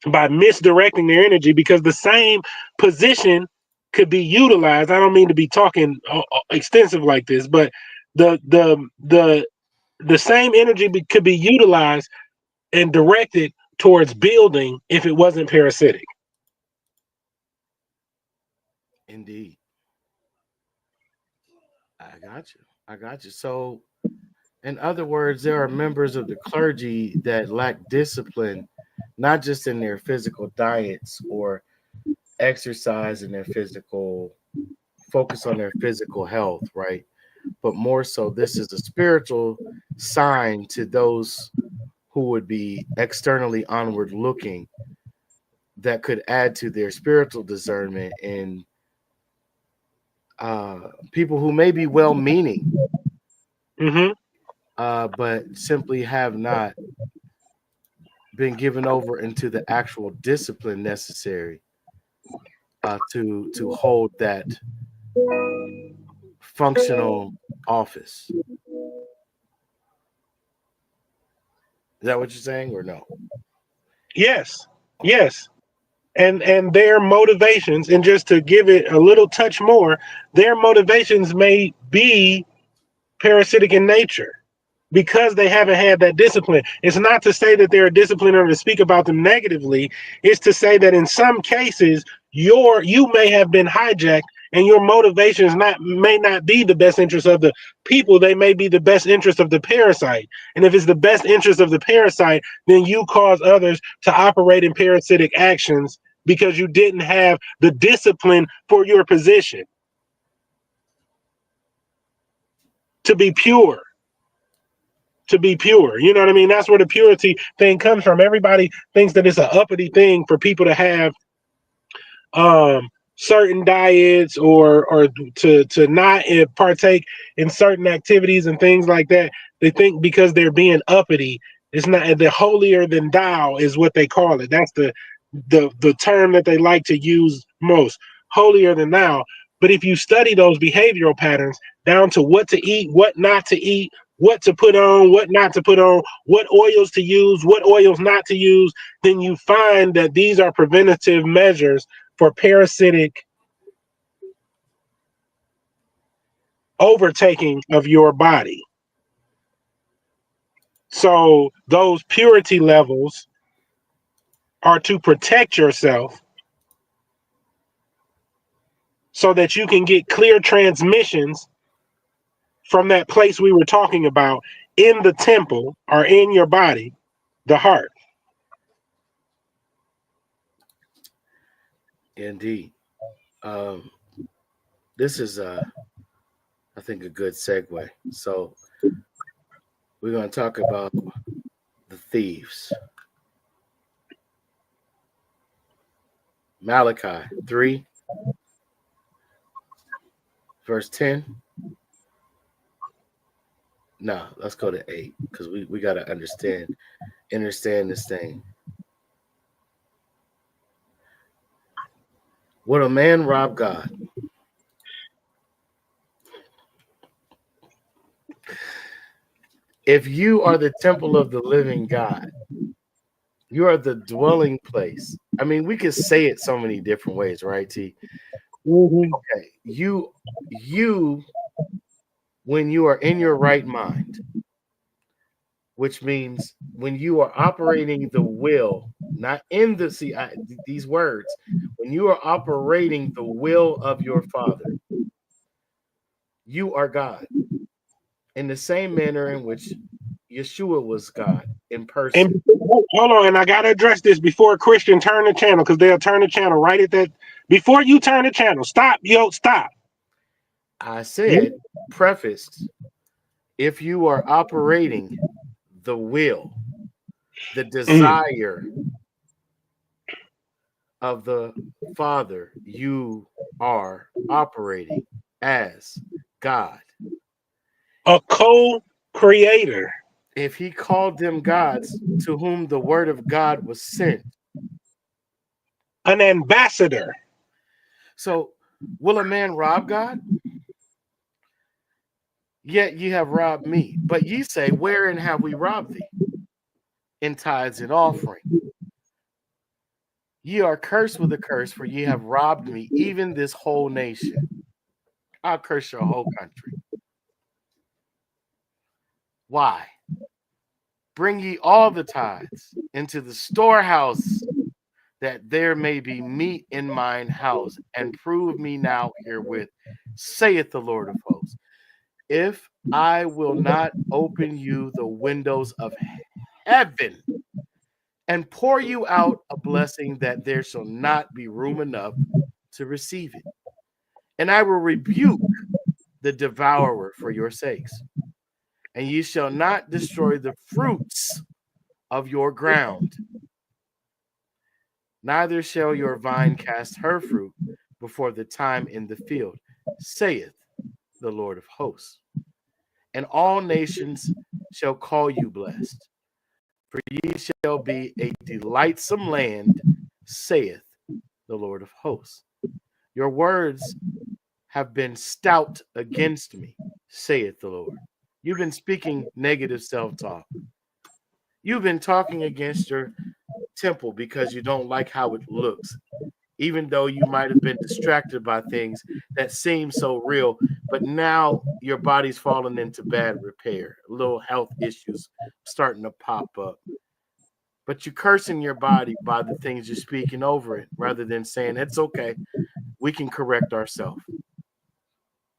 by misdirecting their energy, because the same position could be utilized. I don't mean to be talking extensive like this, but the same energy could be utilized and directed towards building if it wasn't parasitic. Indeed. I got you. So, in other words, there are members of the clergy that lack discipline, not just in their physical diets or exercise and their physical focus on their physical health, right? But more so, this is a spiritual sign to those who would be externally onward looking that could add to their spiritual discernment in people who may be well meaning, Mm-hmm. but simply have not been given over into the actual discipline necessary to hold that functional office. Is that what you're saying, or no? Yes, yes. And their motivations, and just to give it a little touch more, their motivations may be parasitic in nature because they haven't had that discipline. It's not to say that they're a disciplined or to speak about them negatively. It's to say that in some cases, you may have been hijacked and your motivations may not be the best interest of the people. They may be the best interest of the parasite. And if it's the best interest of the parasite, then you cause others to operate in parasitic actions because you didn't have the discipline for your position to be pure. You know what I mean? That's where the purity thing comes from. Everybody thinks that it's an uppity thing for people to have certain diets or to not partake in certain activities and things like that. They think because they're being uppity, it's not. The holier than thou is what they call it. That's the term that they like to use most, holier than thou. But if you study those behavioral patterns down to what to eat, what not to eat, what to put on, what not to put on, what oils to use, what oils not to use, then you find that these are preventative measures for parasitic overtaking of your body. So those purity levels are to protect yourself so that you can get clear transmissions from that place we were talking about in the temple or in your body, the heart. Indeed. This is, I think, a good segue. So we're going to talk about the thieves. Malachi 3, verse 10. No, let's go to 8 because we got to understand this thing. Would a man rob God? If you are the temple of the living God, you are the dwelling place. I mean, we could say it so many different ways, right, T? Mm-hmm. Okay. You, when you are in your right mind, which means when you are operating the will, not in the, these words, when you are operating the will of your Father, you are God. In the same manner in which Yeshua was God in person. And hold on, and I gotta address this before Christian turn the channel, because they'll turn the channel right at that. Before you turn the channel, stop, stop. I said, prefaced, if you are operating the will, the desire of the Father, you are operating as God. A co-creator. If he called them gods to whom the word of God was sent, An ambassador. So will a man rob God? Yet ye have robbed me. But ye say, wherein have we robbed thee? In tithes and offering. Ye are cursed with a curse, for ye have robbed me, even this whole nation. I'll curse your whole country. Why? Bring ye all the tithes into the storehouse, that there may be meat in mine house, and prove me now herewith, saith the Lord of hosts, if I will not open you the windows of heaven and pour you out a blessing, that there shall not be room enough to receive it. And I will rebuke the devourer for your sakes, and ye shall not destroy the fruits of your ground, neither shall your vine cast her fruit before the time in the field, saith the Lord of hosts. And all nations shall call you blessed, for ye shall be a delightsome land, saith the Lord of hosts. Your words have been stout against me, saith the Lord. You've been speaking negative self-talk. You've been talking against your temple because you don't like how it looks, even though you might have been distracted by things that seem so real, but now your body's fallen into bad repair, little health issues starting to pop up. But you're cursing your body by the things you're speaking over it, rather than saying, it's okay, we can correct ourselves.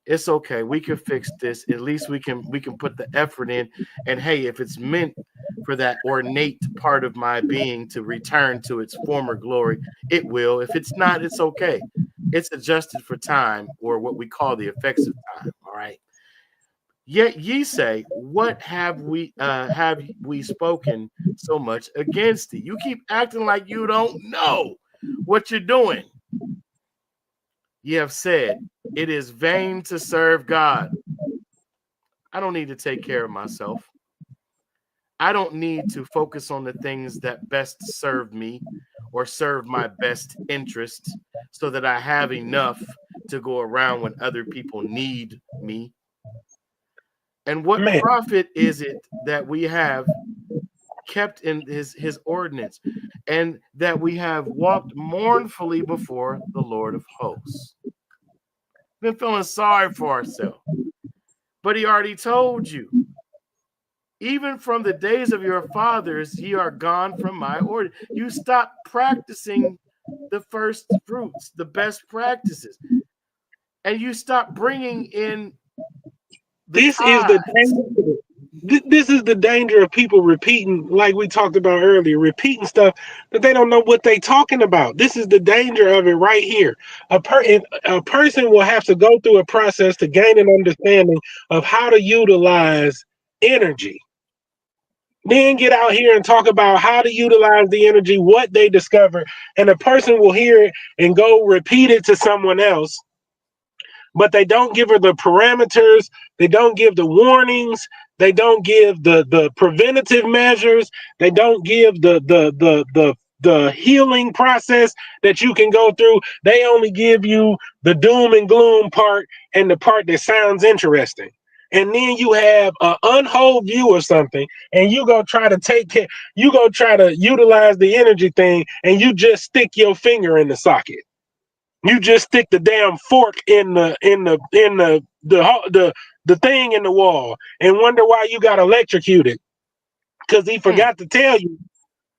It's okay, we can fix this. At least we can put the effort in. And hey, if it's meant for that ornate part of my being to return to its former glory, it will. If it's not, it's okay. It's adjusted for time, or what we call the effects of time. All right. Yet ye say, what have we spoken so much against thee? You keep acting like you don't know what you're doing. Ye have said, it is vain to serve God. I don't need to take care of myself. I don't need to focus on the things that best serve me or serve my best interests, so that I have enough to go around when other people need me. And what profit is it that we have kept in his ordinance, and that we have walked mournfully before the Lord of hosts? Been feeling sorry for ourselves. But he already told you. Even from the days of your fathers, ye are gone from my order. You stop practicing the first fruits, the best practices, and you stop bringing in the This is the tithes. danger. This is the danger of people repeating, like we talked about earlier, repeating stuff that they don't know what they talking about. This is the danger of it right here. A person will have to go through a process to gain an understanding of how to utilize energy. Then get out here and talk about how to utilize the energy, what they discover, and a person will hear it and go repeat it to someone else, but they don't give her the parameters, they don't give the warnings, they don't give the preventative measures, they don't give the healing process that you can go through. They only give you the doom and gloom part and the part that sounds interesting. And then you have an unwhole view of something, and you go try to take care, you go try to utilize the energy thing, and you just stick your finger in the socket. You just stick the damn fork in the thing in the wall and wonder why you got electrocuted, because he Mm, forgot to tell you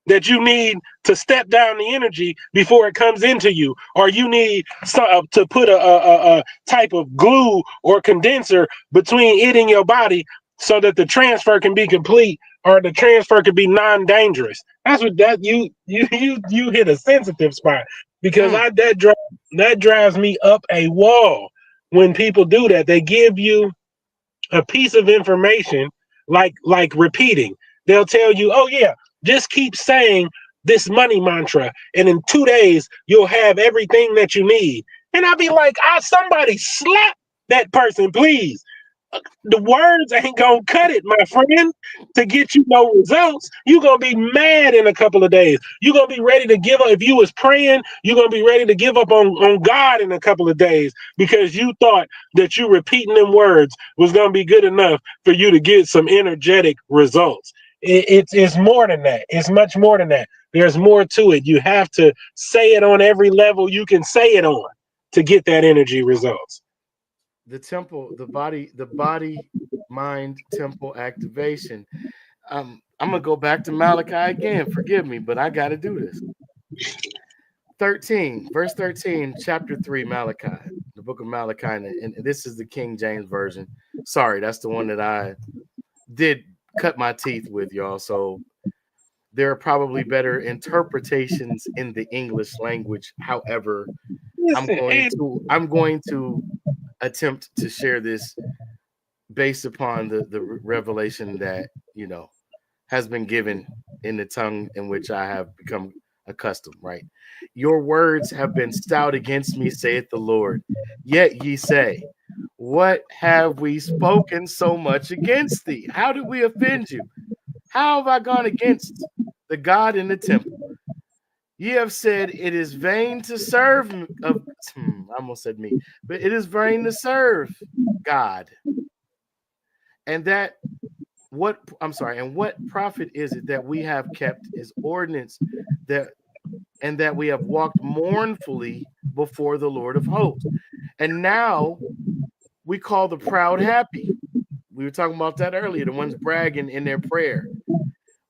that you need to step down the energy before it comes into you, or you need to put a type of glue or condenser between it and your body so that the transfer can be complete, or the transfer can be non-dangerous. That's what that you hit a sensitive spot, because mm. I that drives me up a wall when people do that. They give you a piece of information, like repeating. They'll tell you, oh yeah, just keep saying this money mantra, and in 2 days you'll have everything that you need. And I'll be like, somebody slap that person, please. The words ain't gonna cut it, my friend. To get you no results, you're gonna be mad in a couple of days. You're gonna be ready to give up. If you was praying, you're gonna be ready to give up on God in a couple of days, because you thought that you repeating them words was gonna be good enough for you to get some energetic results. It's more than that. It's much more than that. There's more to it. You have to say it on every level you can say it on to get that energy results. The temple, the body, mind, temple activation. I'm gonna go back to Malachi again. Forgive me, but I got to do this. 13, verse 13, chapter 3, Malachi, the book of Malachi, and this is the King James version. Sorry, that's the one that I did cut my teeth with, y'all. So there are probably better interpretations in the English language. However, I'm Listen, going and to I'm going to attempt to share this based upon the revelation that has been given in the tongue in which I have become accustomed. Right, your words have been stout against me, saith the Lord. Yet ye say, what have we spoken so much against thee? How did we offend you? How have I gone against the God in the temple? Ye have said it is vain to serve I almost said me, but it is vain to serve God. And that what I'm sorry, and what profit is it that we have kept his ordinance, that and that we have walked mournfully before the Lord of hosts? And now we call the proud happy. We were talking about that earlier, the ones bragging in their prayer.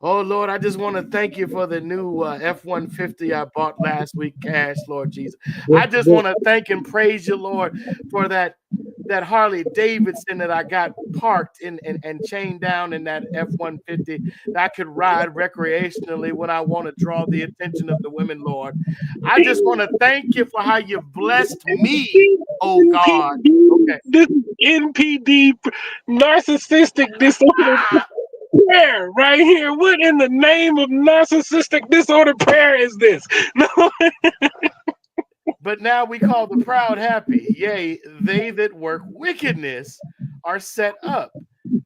Oh Lord, I just want to thank you for the new F-150 I bought last week, cash, Lord Jesus. I just want to thank and praise you, Lord, for that Harley Davidson that I got parked in and chained down in that F-150 that I could ride recreationally when I want to draw the attention of the women, Lord. I just want to thank you for how you blessed me, oh God. NPD, Okay. this NPD, narcissistic disorder prayer right here. What in the name of narcissistic disorder prayer is this? No, But now we call the proud happy. Yea, they that work wickedness are set up.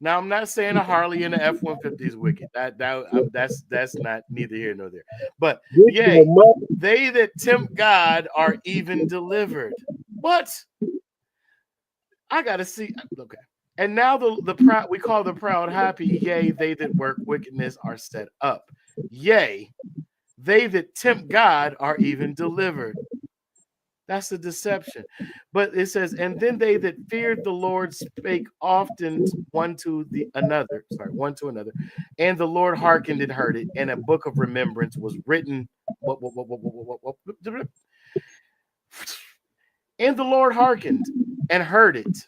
Now I'm not saying a Harley and an F-150 is wicked. That's not neither here nor there. But get your yea, mother. they that tempt God are even delivered. What? I gotta see. Okay. And now the proud we call the proud happy. Yea, they that work wickedness are set up. Yea, they that tempt God are even delivered. That's a deception. But it says, and then they that feared the Lord spake often one to the another, sorry, one to another, and the Lord hearkened and heard it, and a book of remembrance was written. And the Lord hearkened and heard it,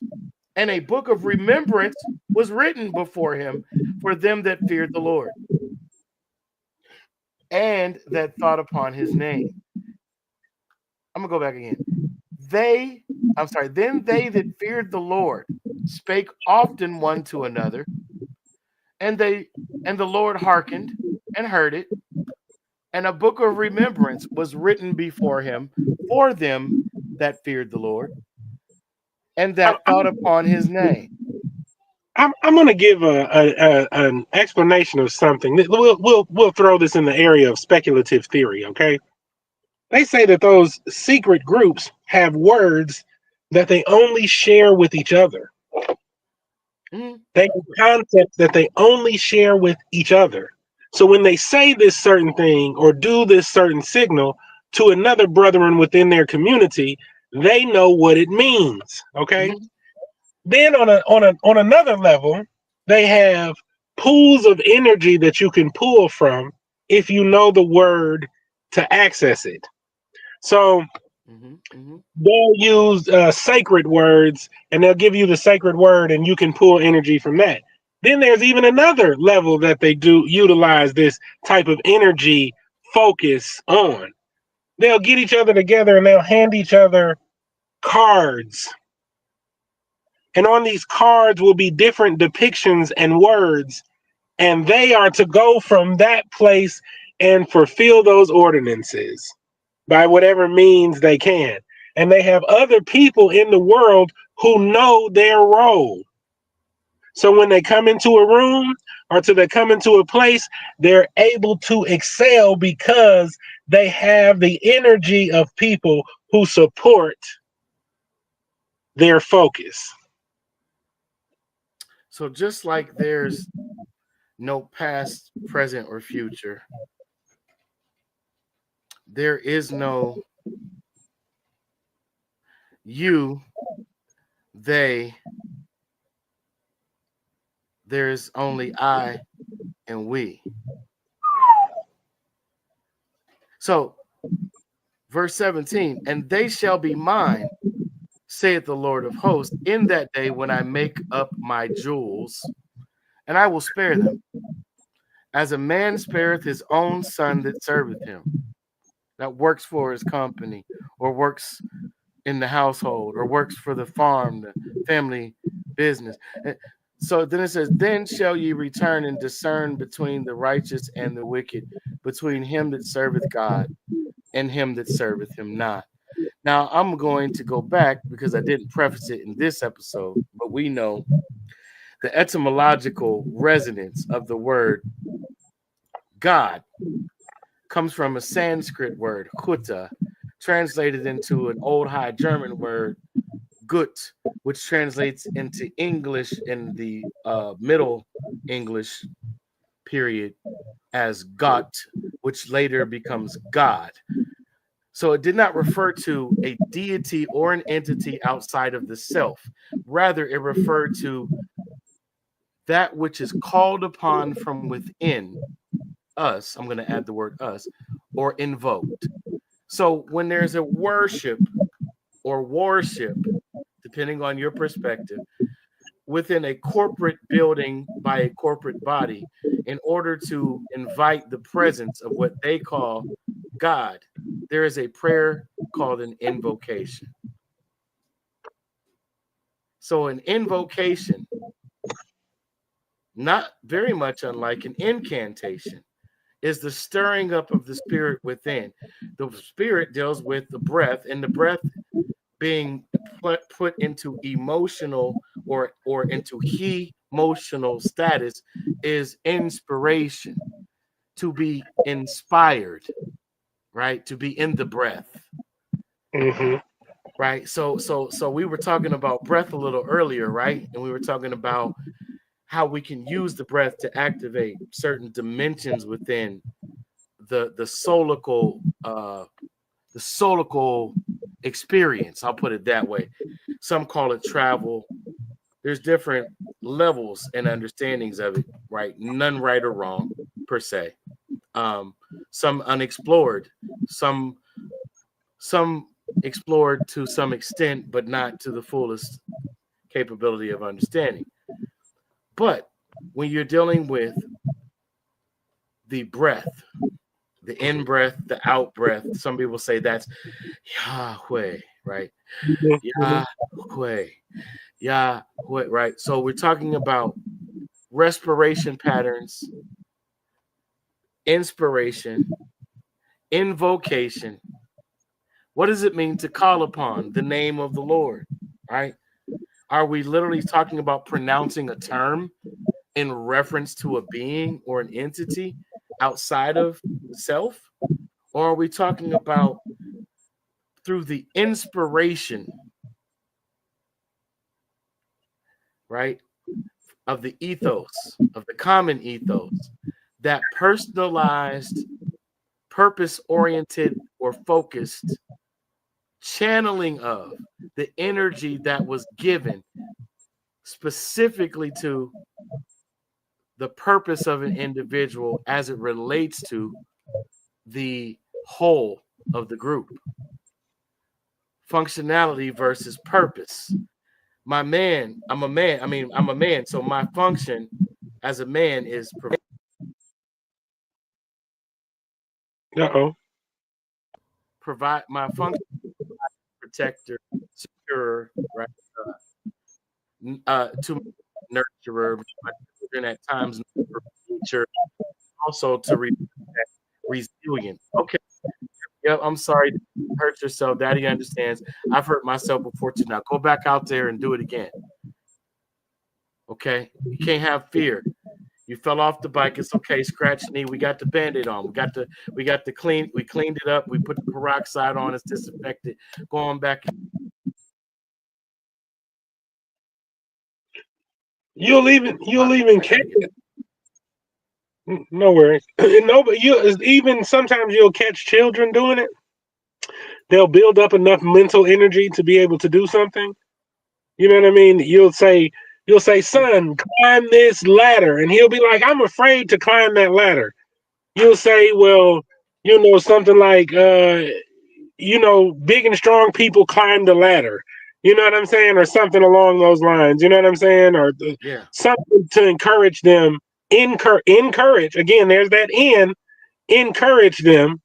and a book of remembrance was written before him for them that feared the Lord and that thought upon his name. I'm gonna go back again. Then they that feared the Lord spake often one to another, and the Lord hearkened and heard it, and a book of remembrance was written before him for them that feared the Lord and that thought upon his name. I'm going to give an explanation of something. We'll throw this in the area of speculative theory. Okay, they say that those secret groups have words that they only share with each other. Mm-hmm. They have concepts that they only share with each other. So when they say this certain thing or do this certain signal to another brethren within their community, they know what it means. Okay. Mm-hmm. Then on another level, they have pools of energy that you can pull from if you know the word to access it. So Mm-hmm. Mm-hmm. they'll use sacred words, and they'll give you the sacred word, and you can pull energy from that. Then there's even another level that they do utilize this type of energy focus on. They'll get each other together and they'll hand each other cards. And on these cards will be different depictions and words, and they are to go from that place and fulfill those ordinances by whatever means they can. And they have other people in the world who know their role. So when they come into a room or they come into a place, they're able to excel because they have the energy of people who support their focus. So just like there's no past, present, or future, there is no you, they, there's only I and we. So, verse 17, and they shall be mine, saith the Lord of hosts, in that day when I make up my jewels, and I will spare them, as a man spareth his own son that serveth him, that works for his company, or works in the household, or works for the farm, the family business. So then it says, then shall ye return and discern between the righteous and the wicked, between him that serveth God and him that serveth him not. Now I'm going to go back because I didn't preface it in this episode, but we know the etymological resonance of the word God comes from a Sanskrit word, huta, translated into an old High German word, gut, which translates into English in the Middle English period as Gott, which later becomes God. So it did not refer to a deity or an entity outside of the self. Rather, it referred to that which is called upon from within us. I'm going to add the word us, or invoked. So when there's a worship or worship, depending on your perspective, within a corporate building by a corporate body, in order to invite the presence of what they call God, there is a prayer called an invocation. So an invocation, not very much unlike an incantation, is the stirring up of the spirit within. The spirit deals with the breath, and the breath being put into emotional or into emotional status is inspiration, to be inspired, right? To be in the breath, Mm-hmm. right? So we were talking about breath a little earlier, right? And we were talking about how we can use the breath to activate certain dimensions within the solical experience. I'll put it that way. Some call it travel. There's different levels and understandings of it, right? None right or wrong per se. Some unexplored, some explored to some extent, but not to the fullest capability of understanding. But when you're dealing with the breath, the in breath, the out breath, some people say that's Yahweh, right? Yahweh, Yahweh, right? So we're talking about respiration patterns, inspiration, invocation. What does it mean to call upon the name of the Lord, right? Are we literally talking about pronouncing a term in reference to a being or an entity outside of self? Or are we talking about through the inspiration, right, of the ethos, of the common ethos, that personalized, purpose-oriented, or focused channeling of the energy that was given specifically to the purpose of an individual as it relates to the whole of the group? Functionality versus purpose. My man, I'm a man. I mean, I'm a man. So my function as a man is provide my function, protector, securer, right? To nurturer, and at times nature, also to resilience. Okay. Yep, I'm sorry. Hurt yourself. Daddy understands. I've hurt myself before too. Now go back out there and do it again. Okay? You can't have fear. You fell off the bike. It's okay. Scratch knee. We got the band-aid on. We got the clean. We cleaned it up. We put the peroxide on. It's disinfected. Go on back. You'll even catch it. No worries. No, but even sometimes you'll catch children doing it. They'll build up enough mental energy to be able to do something. You know what I mean? You'll say, son, climb this ladder. And he'll be like, I'm afraid to climb that ladder. You'll say, well, something like, big and strong people climb the ladder. You know what I'm saying? Or something along those lines. You know what I'm saying? Or something to encourage them. Encourage. Again, there's that in. Encourage them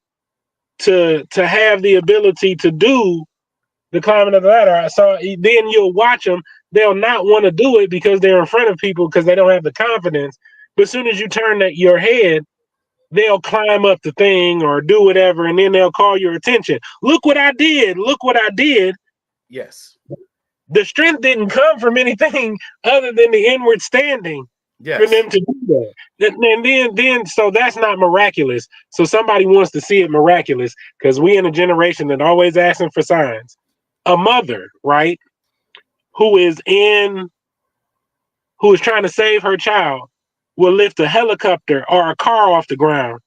to have the ability to do the climbing of the ladder. So then you'll watch them. They'll not want to do it because they're in front of people because they don't have the confidence. But as soon as you turn your head, they'll climb up the thing or do whatever, and then they'll call your attention. Look what I did. Look what I did. Yes. The strength didn't come from anything other than the inward standing for them to do that. And then so that's not miraculous. So somebody wants to see it miraculous because we in a generation that always asking for signs. A mother, right, who is trying to save her child will lift a helicopter or a car off the ground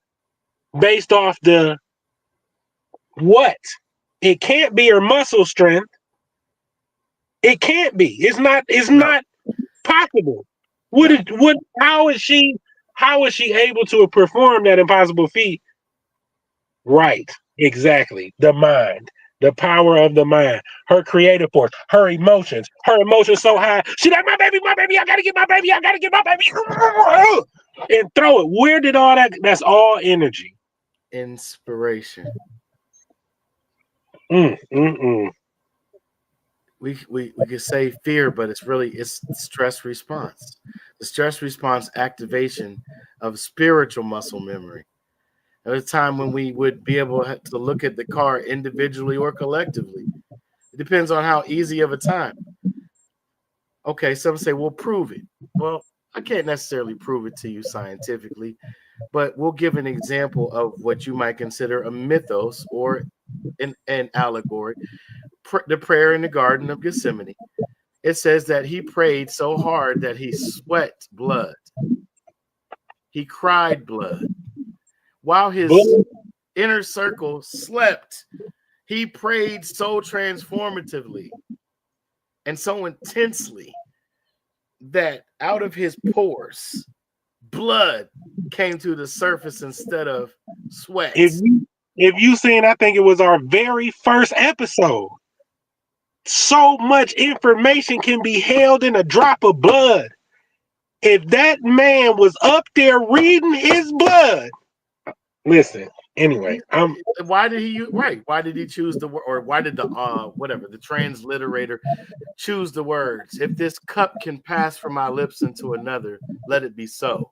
based off the what? It can't be her muscle strength. It can't be. It's not possible. How is she able to perform that impossible feat? Right. Exactly. The mind. The power of the mind, her creative force, her emotions so high. She's like, my baby, I gotta get my baby, and throw it. Where did all that? That's all energy. Inspiration. We could say fear, but it's stress response. The stress response activation of spiritual muscle memory. There's a time when we would be able to look at the car individually or collectively. It depends on how easy of a time. Okay, some say, well, prove it. Well, I can't necessarily prove it to you scientifically, but we'll give an example of what you might consider a mythos or an allegory. The prayer in the Garden of Gethsemane. It says that he prayed so hard that he sweat blood. He cried blood. While his inner circle slept, He prayed so transformatively and so intensely that out of his pores, blood came to the surface instead of sweat. If you seen, I think it was our very first episode. So much information can be held in a drop of blood. If that man was up there reading his blood, listen. Anyway, why did he Why did he choose the word, or why did the the transliterator choose the words? If this cup can pass from my lips into another, let it be so.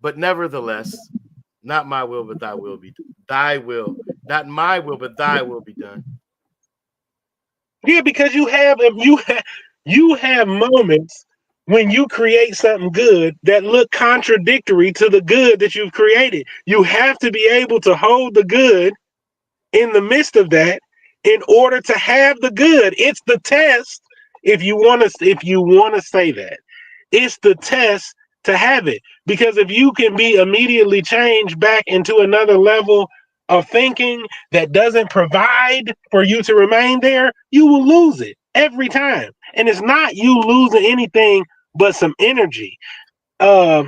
But nevertheless, not my will, but thy will be done. Thy will, not my will, but thy will be done. Yeah, because you have moments when you create something good that look contradictory to the good that you've created. You have to be able to hold the good in the midst of that in order to have the good. It's the test. If you want to say that, it's the test to have it. Because if you can be immediately changed back into another level of thinking that doesn't provide for you to remain there, you will lose it every time. And it's not you losing anything but some energy. How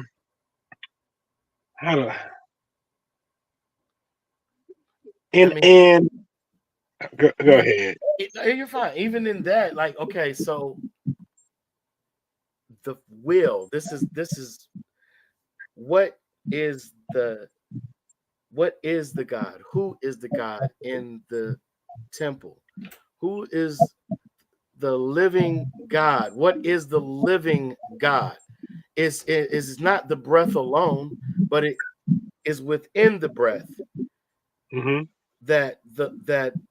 do and go ahead. You're fine. Even in that, like, okay, so the will. This is what is the God? Who is the God in the temple? Who is the living God? What is the living God? Is not the breath alone, but it is within the breath. Mm-hmm. That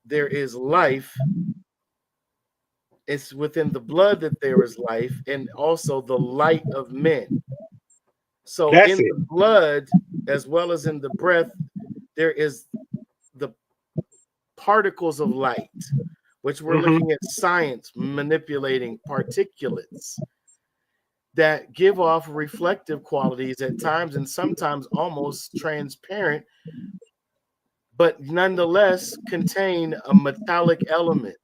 there is life. It's within the blood that there is life, and also the light of men. So the blood, as well as in the breath, there is the particles of light, which we're looking at science manipulating particulates that give off reflective qualities at times and sometimes almost transparent, but nonetheless contain a metallic element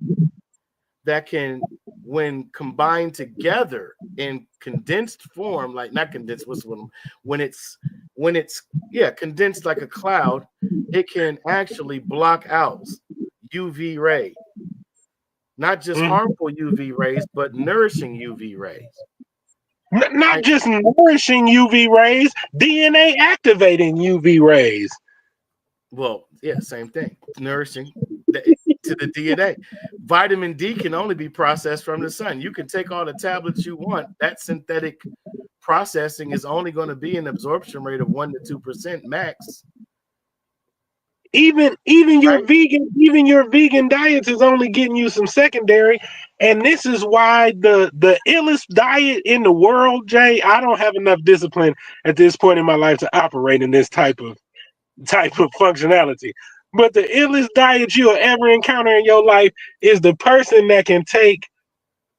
that can, when combined together in condensed form, like not condensed, when it's condensed like a cloud, it can actually block out UV rays, not just harmful UV rays, but nourishing UV rays. Not just nourishing UV rays, DNA activating UV rays. Well, yeah, same thing. Nourishing to the DNA. Vitamin D can only be processed from the sun. You can take all the tablets you want. That synthetic processing is only going to be an absorption rate of 1 to 2% max. Even your vegan diets is only getting you some secondary, and this is why the illest diet in the world, Jay. I don't have enough discipline at this point in my life to operate in this type of functionality. But the illest diet you'll ever encounter in your life is the person that can take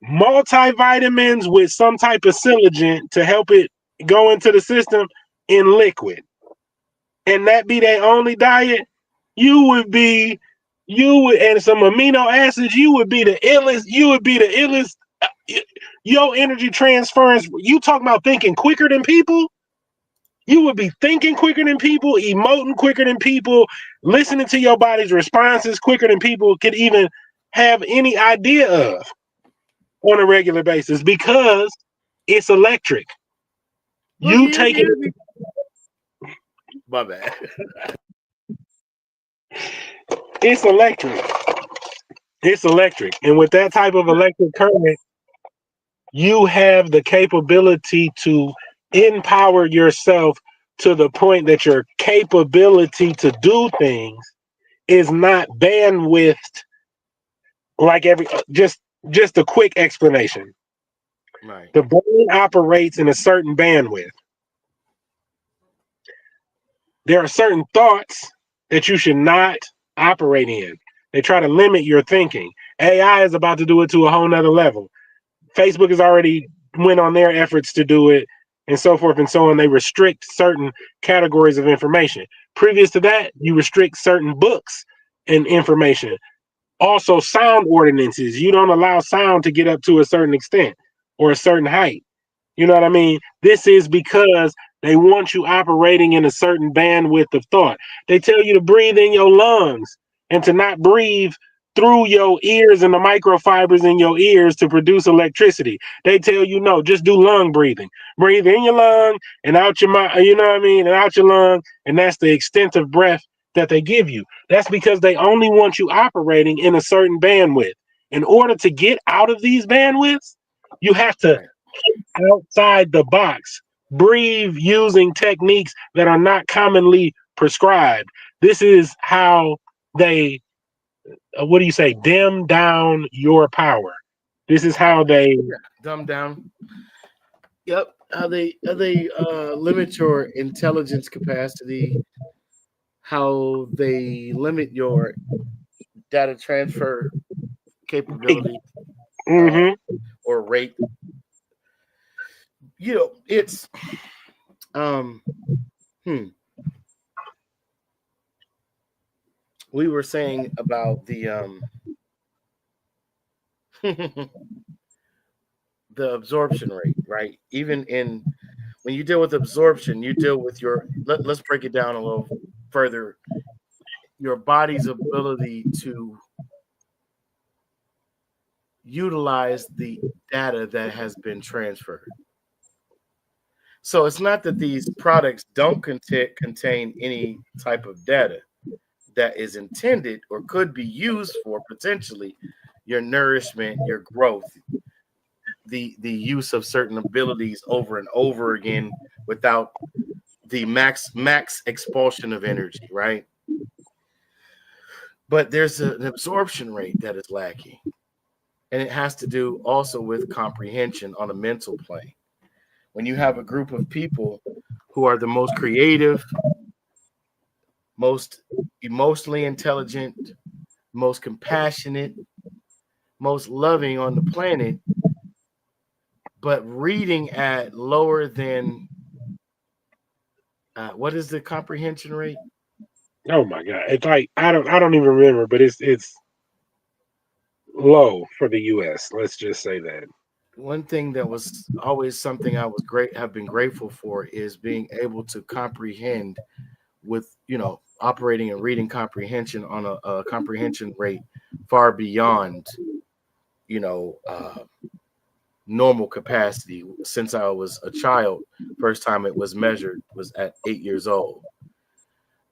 multivitamins with some type of siligent to help it go into the system in liquid, and that be their only diet. You would and some amino acids, you would be the illest. Your energy transference, you talking about thinking quicker than people? You would be thinking quicker than people, emoting quicker than people, listening to your body's responses quicker than people could even have any idea of on a regular basis, because it's electric. You take it. My bad. It's electric. It's electric. And with that type of electric current, you have the capability to empower yourself to the point that your capability to do things is not bandwidth like just a quick explanation. Right. The brain operates in a certain bandwidth. There are certain thoughts that you should not operate in. They try to limit your thinking. AI is about to do it to a whole nother level. Facebook has already went on their efforts to do it, and so forth and so on. They restrict certain categories of information. Previous to that, you restrict certain books and information. Also, sound ordinances. You don't allow sound to get up to a certain extent or a certain height. You know what I mean? This is because they want you operating in a certain bandwidth of thought. They tell you to breathe in your lungs and to not breathe through your ears and the microfibers in your ears to produce electricity. They tell you no, just do lung breathing. Breathe in your lung and out your mouth, you know what I mean? And out your lung, and that's the extent of breath that they give you. That's because they only want you operating in a certain bandwidth. In order to get out of these bandwidths, you have to outside the box, breathe using techniques that are not commonly prescribed. This is how they, what do you say, dim down your power. This is how they dumb down. Yep. How they limit your intelligence capacity, how they limit your data transfer capability mm-hmm. or rate. You know, it's we were saying about the the absorption rate, right? Even in when you deal with absorption, you deal with your let's break it down a little further. Your body's ability to utilize the data that has been transferred. So it's not that these products don't contain any type of data that is intended or could be used for potentially your nourishment, your growth, the use of certain abilities over and over again without the max expulsion of energy, right? But there's an absorption rate that is lacking. And it has to do also with comprehension on a mental plane. When you have a group of people who are the most creative, most emotionally intelligent, most compassionate, most loving on the planet, but reading at lower than what is the comprehension rate? Oh my god. It's like I don't even remember, but it's low for the US. Let's just say that. One thing that was always something I was have been grateful for is being able to comprehend with operating and reading comprehension on a comprehension rate far beyond you know uh, normal capacity. Since I was a child, first time it was measured was at 8 years old,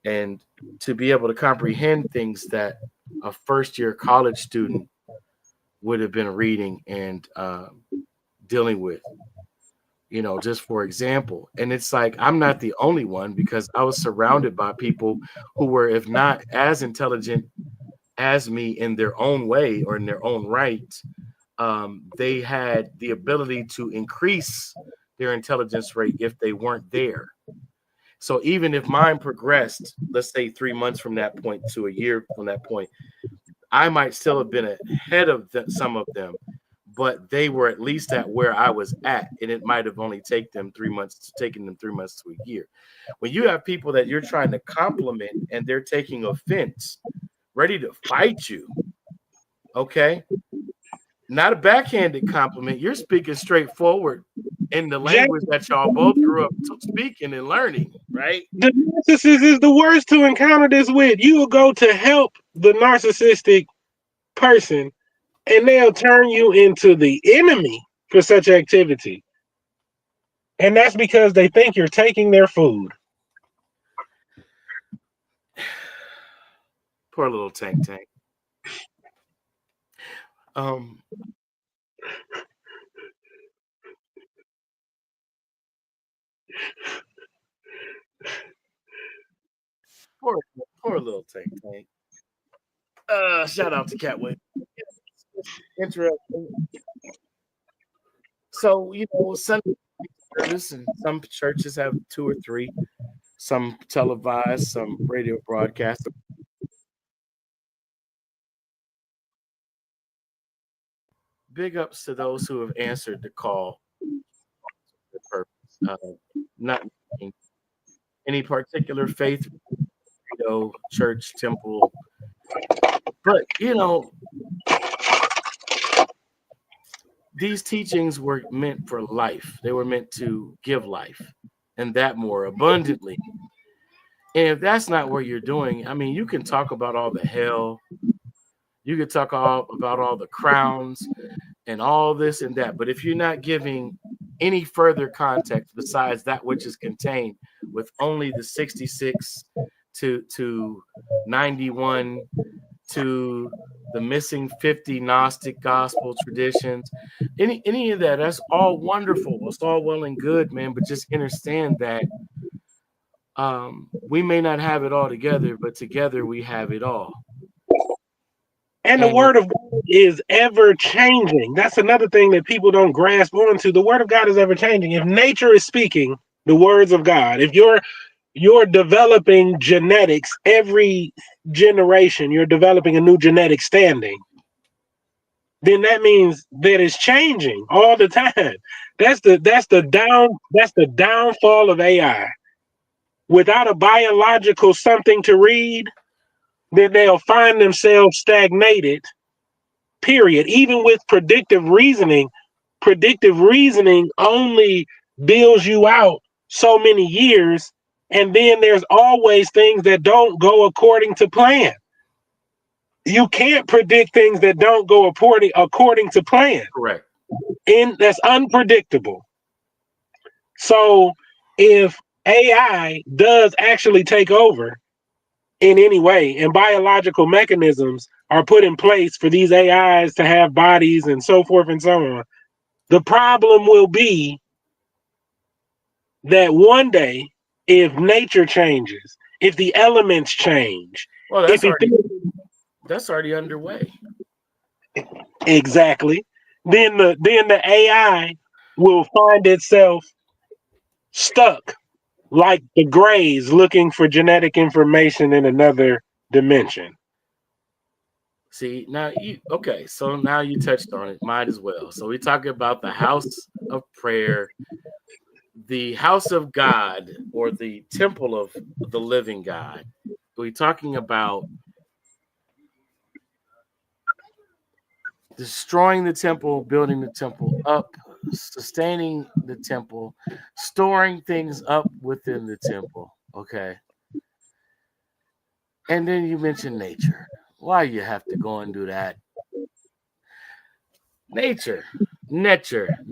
and to be able to comprehend things that a first year college student would have been reading and dealing with, just for example. And it's like I'm not the only one, because I was surrounded by people who were, if not as intelligent as me in their own way or in their own right. They had the ability to increase their intelligence rate if they weren't there. So even if mine progressed, let's say 3 months from that point to a year from that point, I might still have been ahead of some of them, but they were at least at where I was at, and it might have only taken them 3 months to a year. When you have people that you're trying to compliment and they're taking offense, ready to fight you, okay, not a backhanded compliment. You're speaking straightforward in the Jack, language that y'all both grew up speaking and learning, right? the narcissist is the worst to encounter this with. You will go to help the narcissistic person, and they'll turn you into the enemy for such activity. And that's because they think you're taking their food. Poor little tank. Um, poor, poor little tank. Shout out to Catway. Interesting. So Sunday service, and some churches have two or three, some televised, some radio broadcast. Big ups to those who have answered the call. The purpose, not any particular faith, church, temple, But these teachings were meant for life. They were meant to give life, and that more abundantly. And if that's not what you're doing, I mean, you can talk about all the hell, you could talk about all the crowns and all this and that, but if you're not giving any further context besides that which is contained with only the 66 to 91 to the missing 50 Gnostic gospel traditions, any of that's all wonderful. It's all well and good, man, but just understand that we may not have it all together, but together we have it all. And the word of God is ever changing. That's another thing that people don't grasp onto. The word of God is ever changing. If nature is speaking the words of God, if you're developing genetics every generation, you're developing a new genetic standing, then that means that it's changing all the time. That's the downfall of AI. Without a biological something to read, then they'll find themselves stagnated, period. Even with predictive reasoning only builds you out so many years, and then there's always things that don't go according to plan. You can't predict things that don't go according to plan. Correct. And that's unpredictable. So if AI does actually take over in any way, and biological mechanisms are put in place for these AIs to have bodies and so forth and so on, the problem will be that one day, if nature changes, if the elements change, well, that's already underway. Exactly. Then the AI will find itself stuck like the Greys looking for genetic information in another dimension. See, now so now you touched on it, might as well. So we talk about the house of prayer, the house of God, or the temple of the living God. We're talking about destroying the temple, building the temple up, sustaining the temple, storing things up within the temple. Okay. And then you mentioned nature. Why you have to go and do that? Nature, neteru.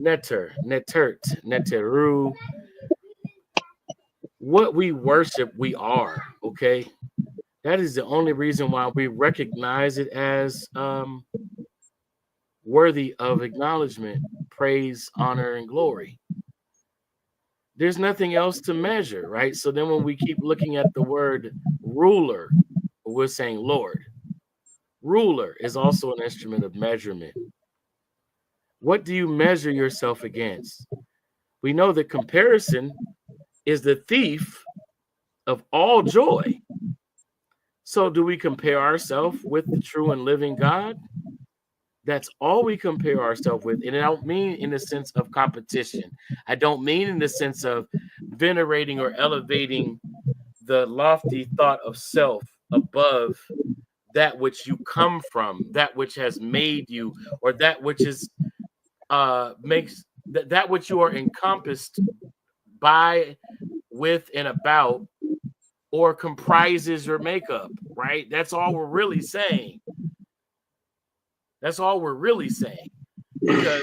What we worship, we are. Okay. That is the only reason why we recognize it as worthy of acknowledgement, praise, honor, and glory. There's nothing else to measure, right? So then when we keep looking at the word ruler, we're saying Lord. Ruler is also an instrument of measurement. What do you measure yourself against? We know that comparison is the thief of all joy. So do we compare ourselves with the true and living God? That's all we compare ourselves with. And I don't mean in the sense of competition. I don't mean in the sense of venerating or elevating the lofty thought of self above that which you come from, that which has made you, or that which is makes that which you are encompassed by, with, and about, or comprises your makeup, right? That's all we're really saying. That's all we're really saying. Because,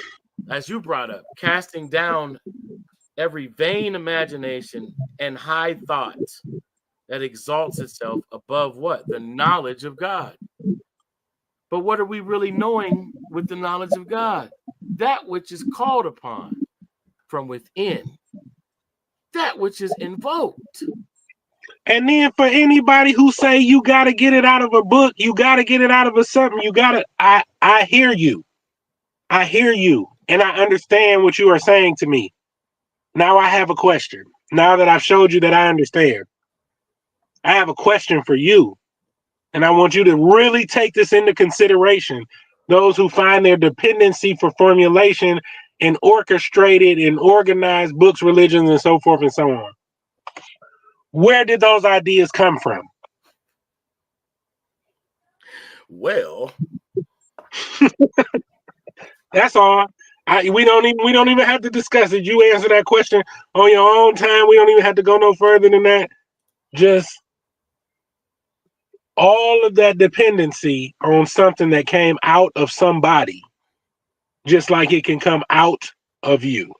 as you brought up, casting down every vain imagination and high thought that exalts itself above what? The knowledge of God. But what are we really knowing with the knowledge of God? That which is called upon from within. That which is invoked. And then for anybody who say you got to get it out of a book, you got to get it out of a something, I hear you. I hear you. And I understand what you are saying to me. Now I have a question. Now that I've showed you that I understand, I have a question for you. And I want you to really take this into consideration. Those who find their dependency for formulation in orchestrated and organized books, religions, and so forth and so on. Where did those ideas come from? Well, That's all. We don't even have to discuss it. You answer that question on your own time. We don't even have to go no further than that. Just all of that dependency on something that came out of somebody, just like it can come out of you.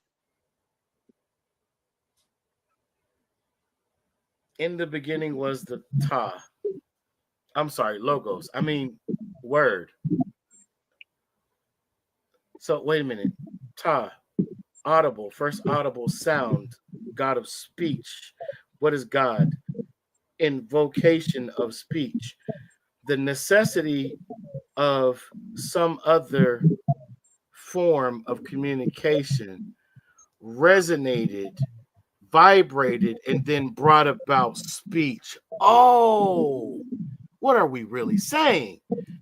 in the beginning was the Ta. I'm sorry, logos. I mean, word. So wait a minute. Ta, audible, first audible sound, God of speech. What is God? Invocation of speech. The necessity of some other form of communication resonated, vibrated, and then brought about speech. Oh, what are we really saying?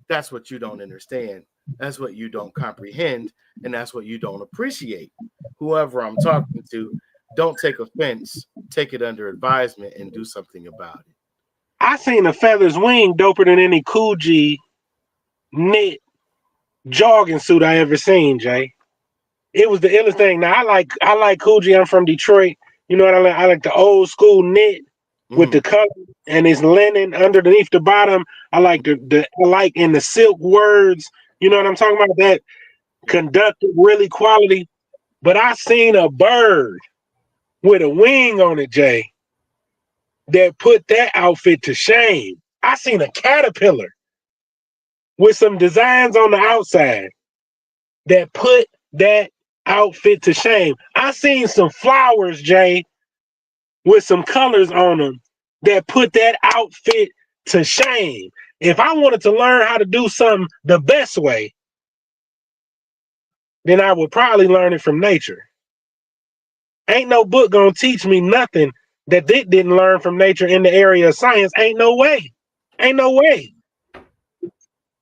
That's what you don't understand. That's what you don't comprehend. And that's what you don't appreciate. Whoever I'm talking to, don't take offense, take it under advisement, and do something about it. I seen a feather's wing doper than any Coogee knit jogging suit I ever seen, Jay. It was the illest thing. Now I like Coogee. I'm from Detroit. You know what I like? I like the old school knit with the Mm, color and it's linen underneath the bottom. I like the I like in the silk words. You know what I'm talking about? That yeah. conducted really quality. But I seen a bird with a wing on it, Jay, that put that outfit to shame. I seen a caterpillar with some designs on the outside that put that outfit to shame. I seen some flowers, Jay, with some colors on them that put that outfit to shame. If I wanted to learn how to do something the best way, then I would probably learn it from nature. Ain't no book gonna teach me nothing that they didn't learn from nature in the area of science. Ain't no way. Ain't no way.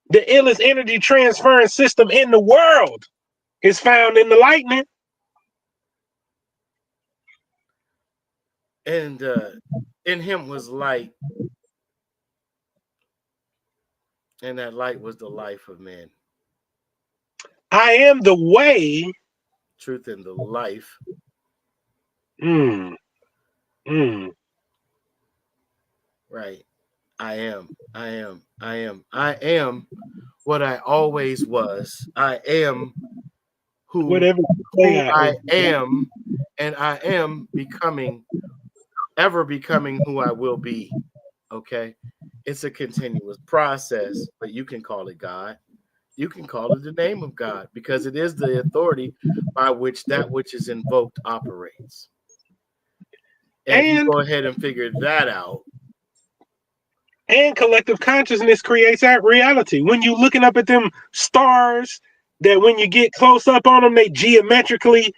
The illest energy transference system in the world is found in the lightning. And in him was light, and that light was the life of man. I am the way. Truth and the life. Mm, mm. Right. I am. I am. I am. I am what I always was. I am who Whatever you say who I I am. am, and I am becoming, ever becoming who I will be. Okay. It's a continuous process, but you can call it God. You can call it the name of God because it is the authority by which that which is invoked operates. And if you And go ahead and figure that out, and collective consciousness creates that reality. When you looking up at them stars, that when you get close up on them, they geometrically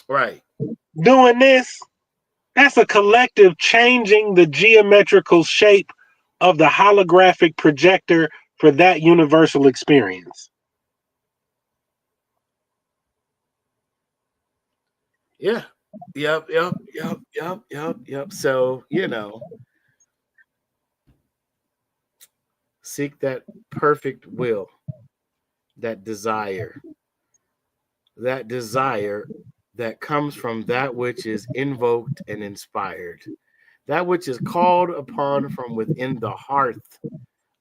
right. doing this. That's a collective changing the geometrical shape of the holographic projector for that universal experience. Yeah. Yep. Yep. Yep. Yep. Yep. Yep. So, seek that perfect will, that desire that comes from that which is invoked and inspired, that which is called upon from within the hearth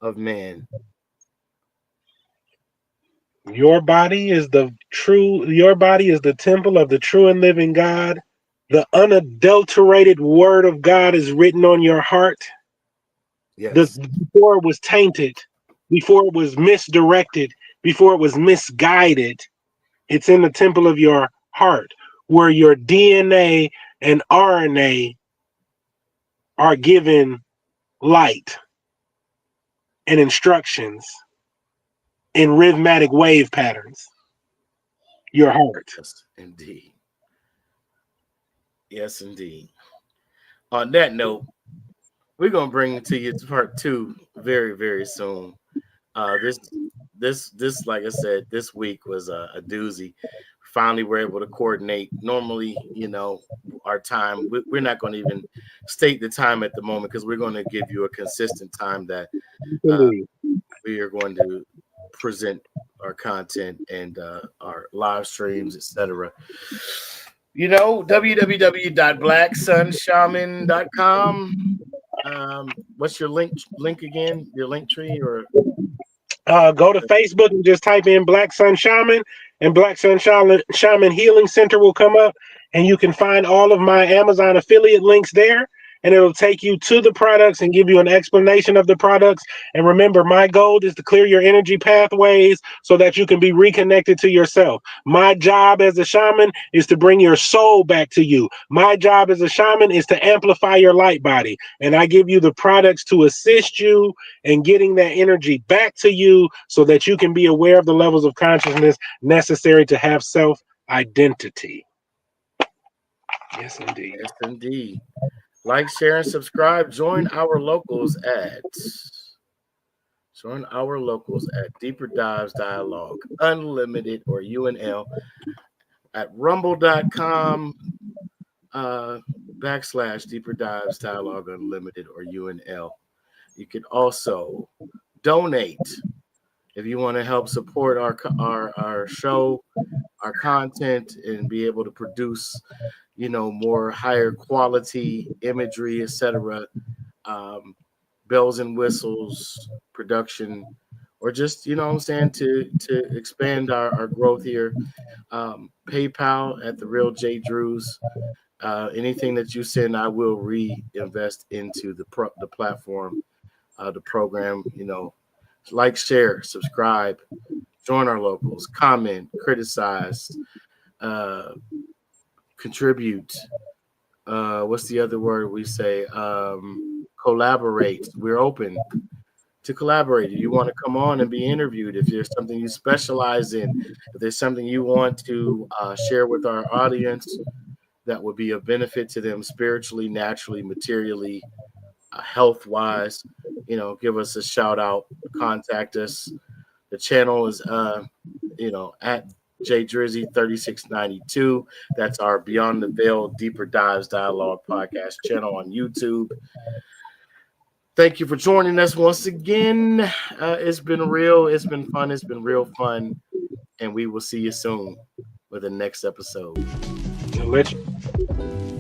of man. Your body is the temple of the true and living God. The unadulterated word of God is written on your heart. Yes. Before it was tainted, before it was misdirected, before it was misguided, it's in the temple of your heart where your DNA and RNA are given light and instructions in rhythmic wave patterns. Your heart. Yes, indeed. Yes, indeed. On that note, we're gonna bring it to you to part two very, very soon. This, like I said, this week was a doozy. Finally, we're able to coordinate. Normally, our time. We're not going to even state the time at the moment because we're going to give you a consistent time that uh, Indeed. we are going to present our content and our live streams, etc. www.blacksunshaman.com. What's your link again? Your link tree or Go to Facebook and just type in Black Sun Shaman, and Black Sun Shaman Healing Center will come up, and you can find all of my Amazon affiliate links there. And it'll take you to the products and give you an explanation of the products. And remember, my goal is to clear your energy pathways so that you can be reconnected to yourself. My job as a shaman is to bring your soul back to you. My job as a shaman is to amplify your light body. And I give you the products to assist you in getting that energy back to you so that you can be aware of the levels of consciousness necessary to have self-identity. Yes, indeed. Yes, indeed. Like, share, and subscribe. Join our locals at Deeper Dives Dialogue Unlimited or UNL at rumble.com / Deeper Dives Dialogue Unlimited or UNL. You can also donate if you want to help support our show, our content, and be able to produce more higher quality imagery, etc. Bells and whistles production, or just to expand our growth here. PayPal at the real Jay.Drewz. Anything that you send, I will reinvest into the platform, the program. Like, share, subscribe, join our locals, comment, criticize, contribute. What's the other word we say? Collaborate. We're open to collaborate. If you want to come on and be interviewed, if there's something you specialize in, if there's something you want to share with our audience that would be a benefit to them spiritually, naturally, materially, health-wise, give us a shout out, contact us. The channel is at Jay.Drizzy 3692. That's our Beyond the Veil Deeper Dives Dialogue podcast channel on YouTube. Thank you for joining us once again. It's been real. It's been fun. It's been real fun. And we will see you soon with the next episode. I'll let you.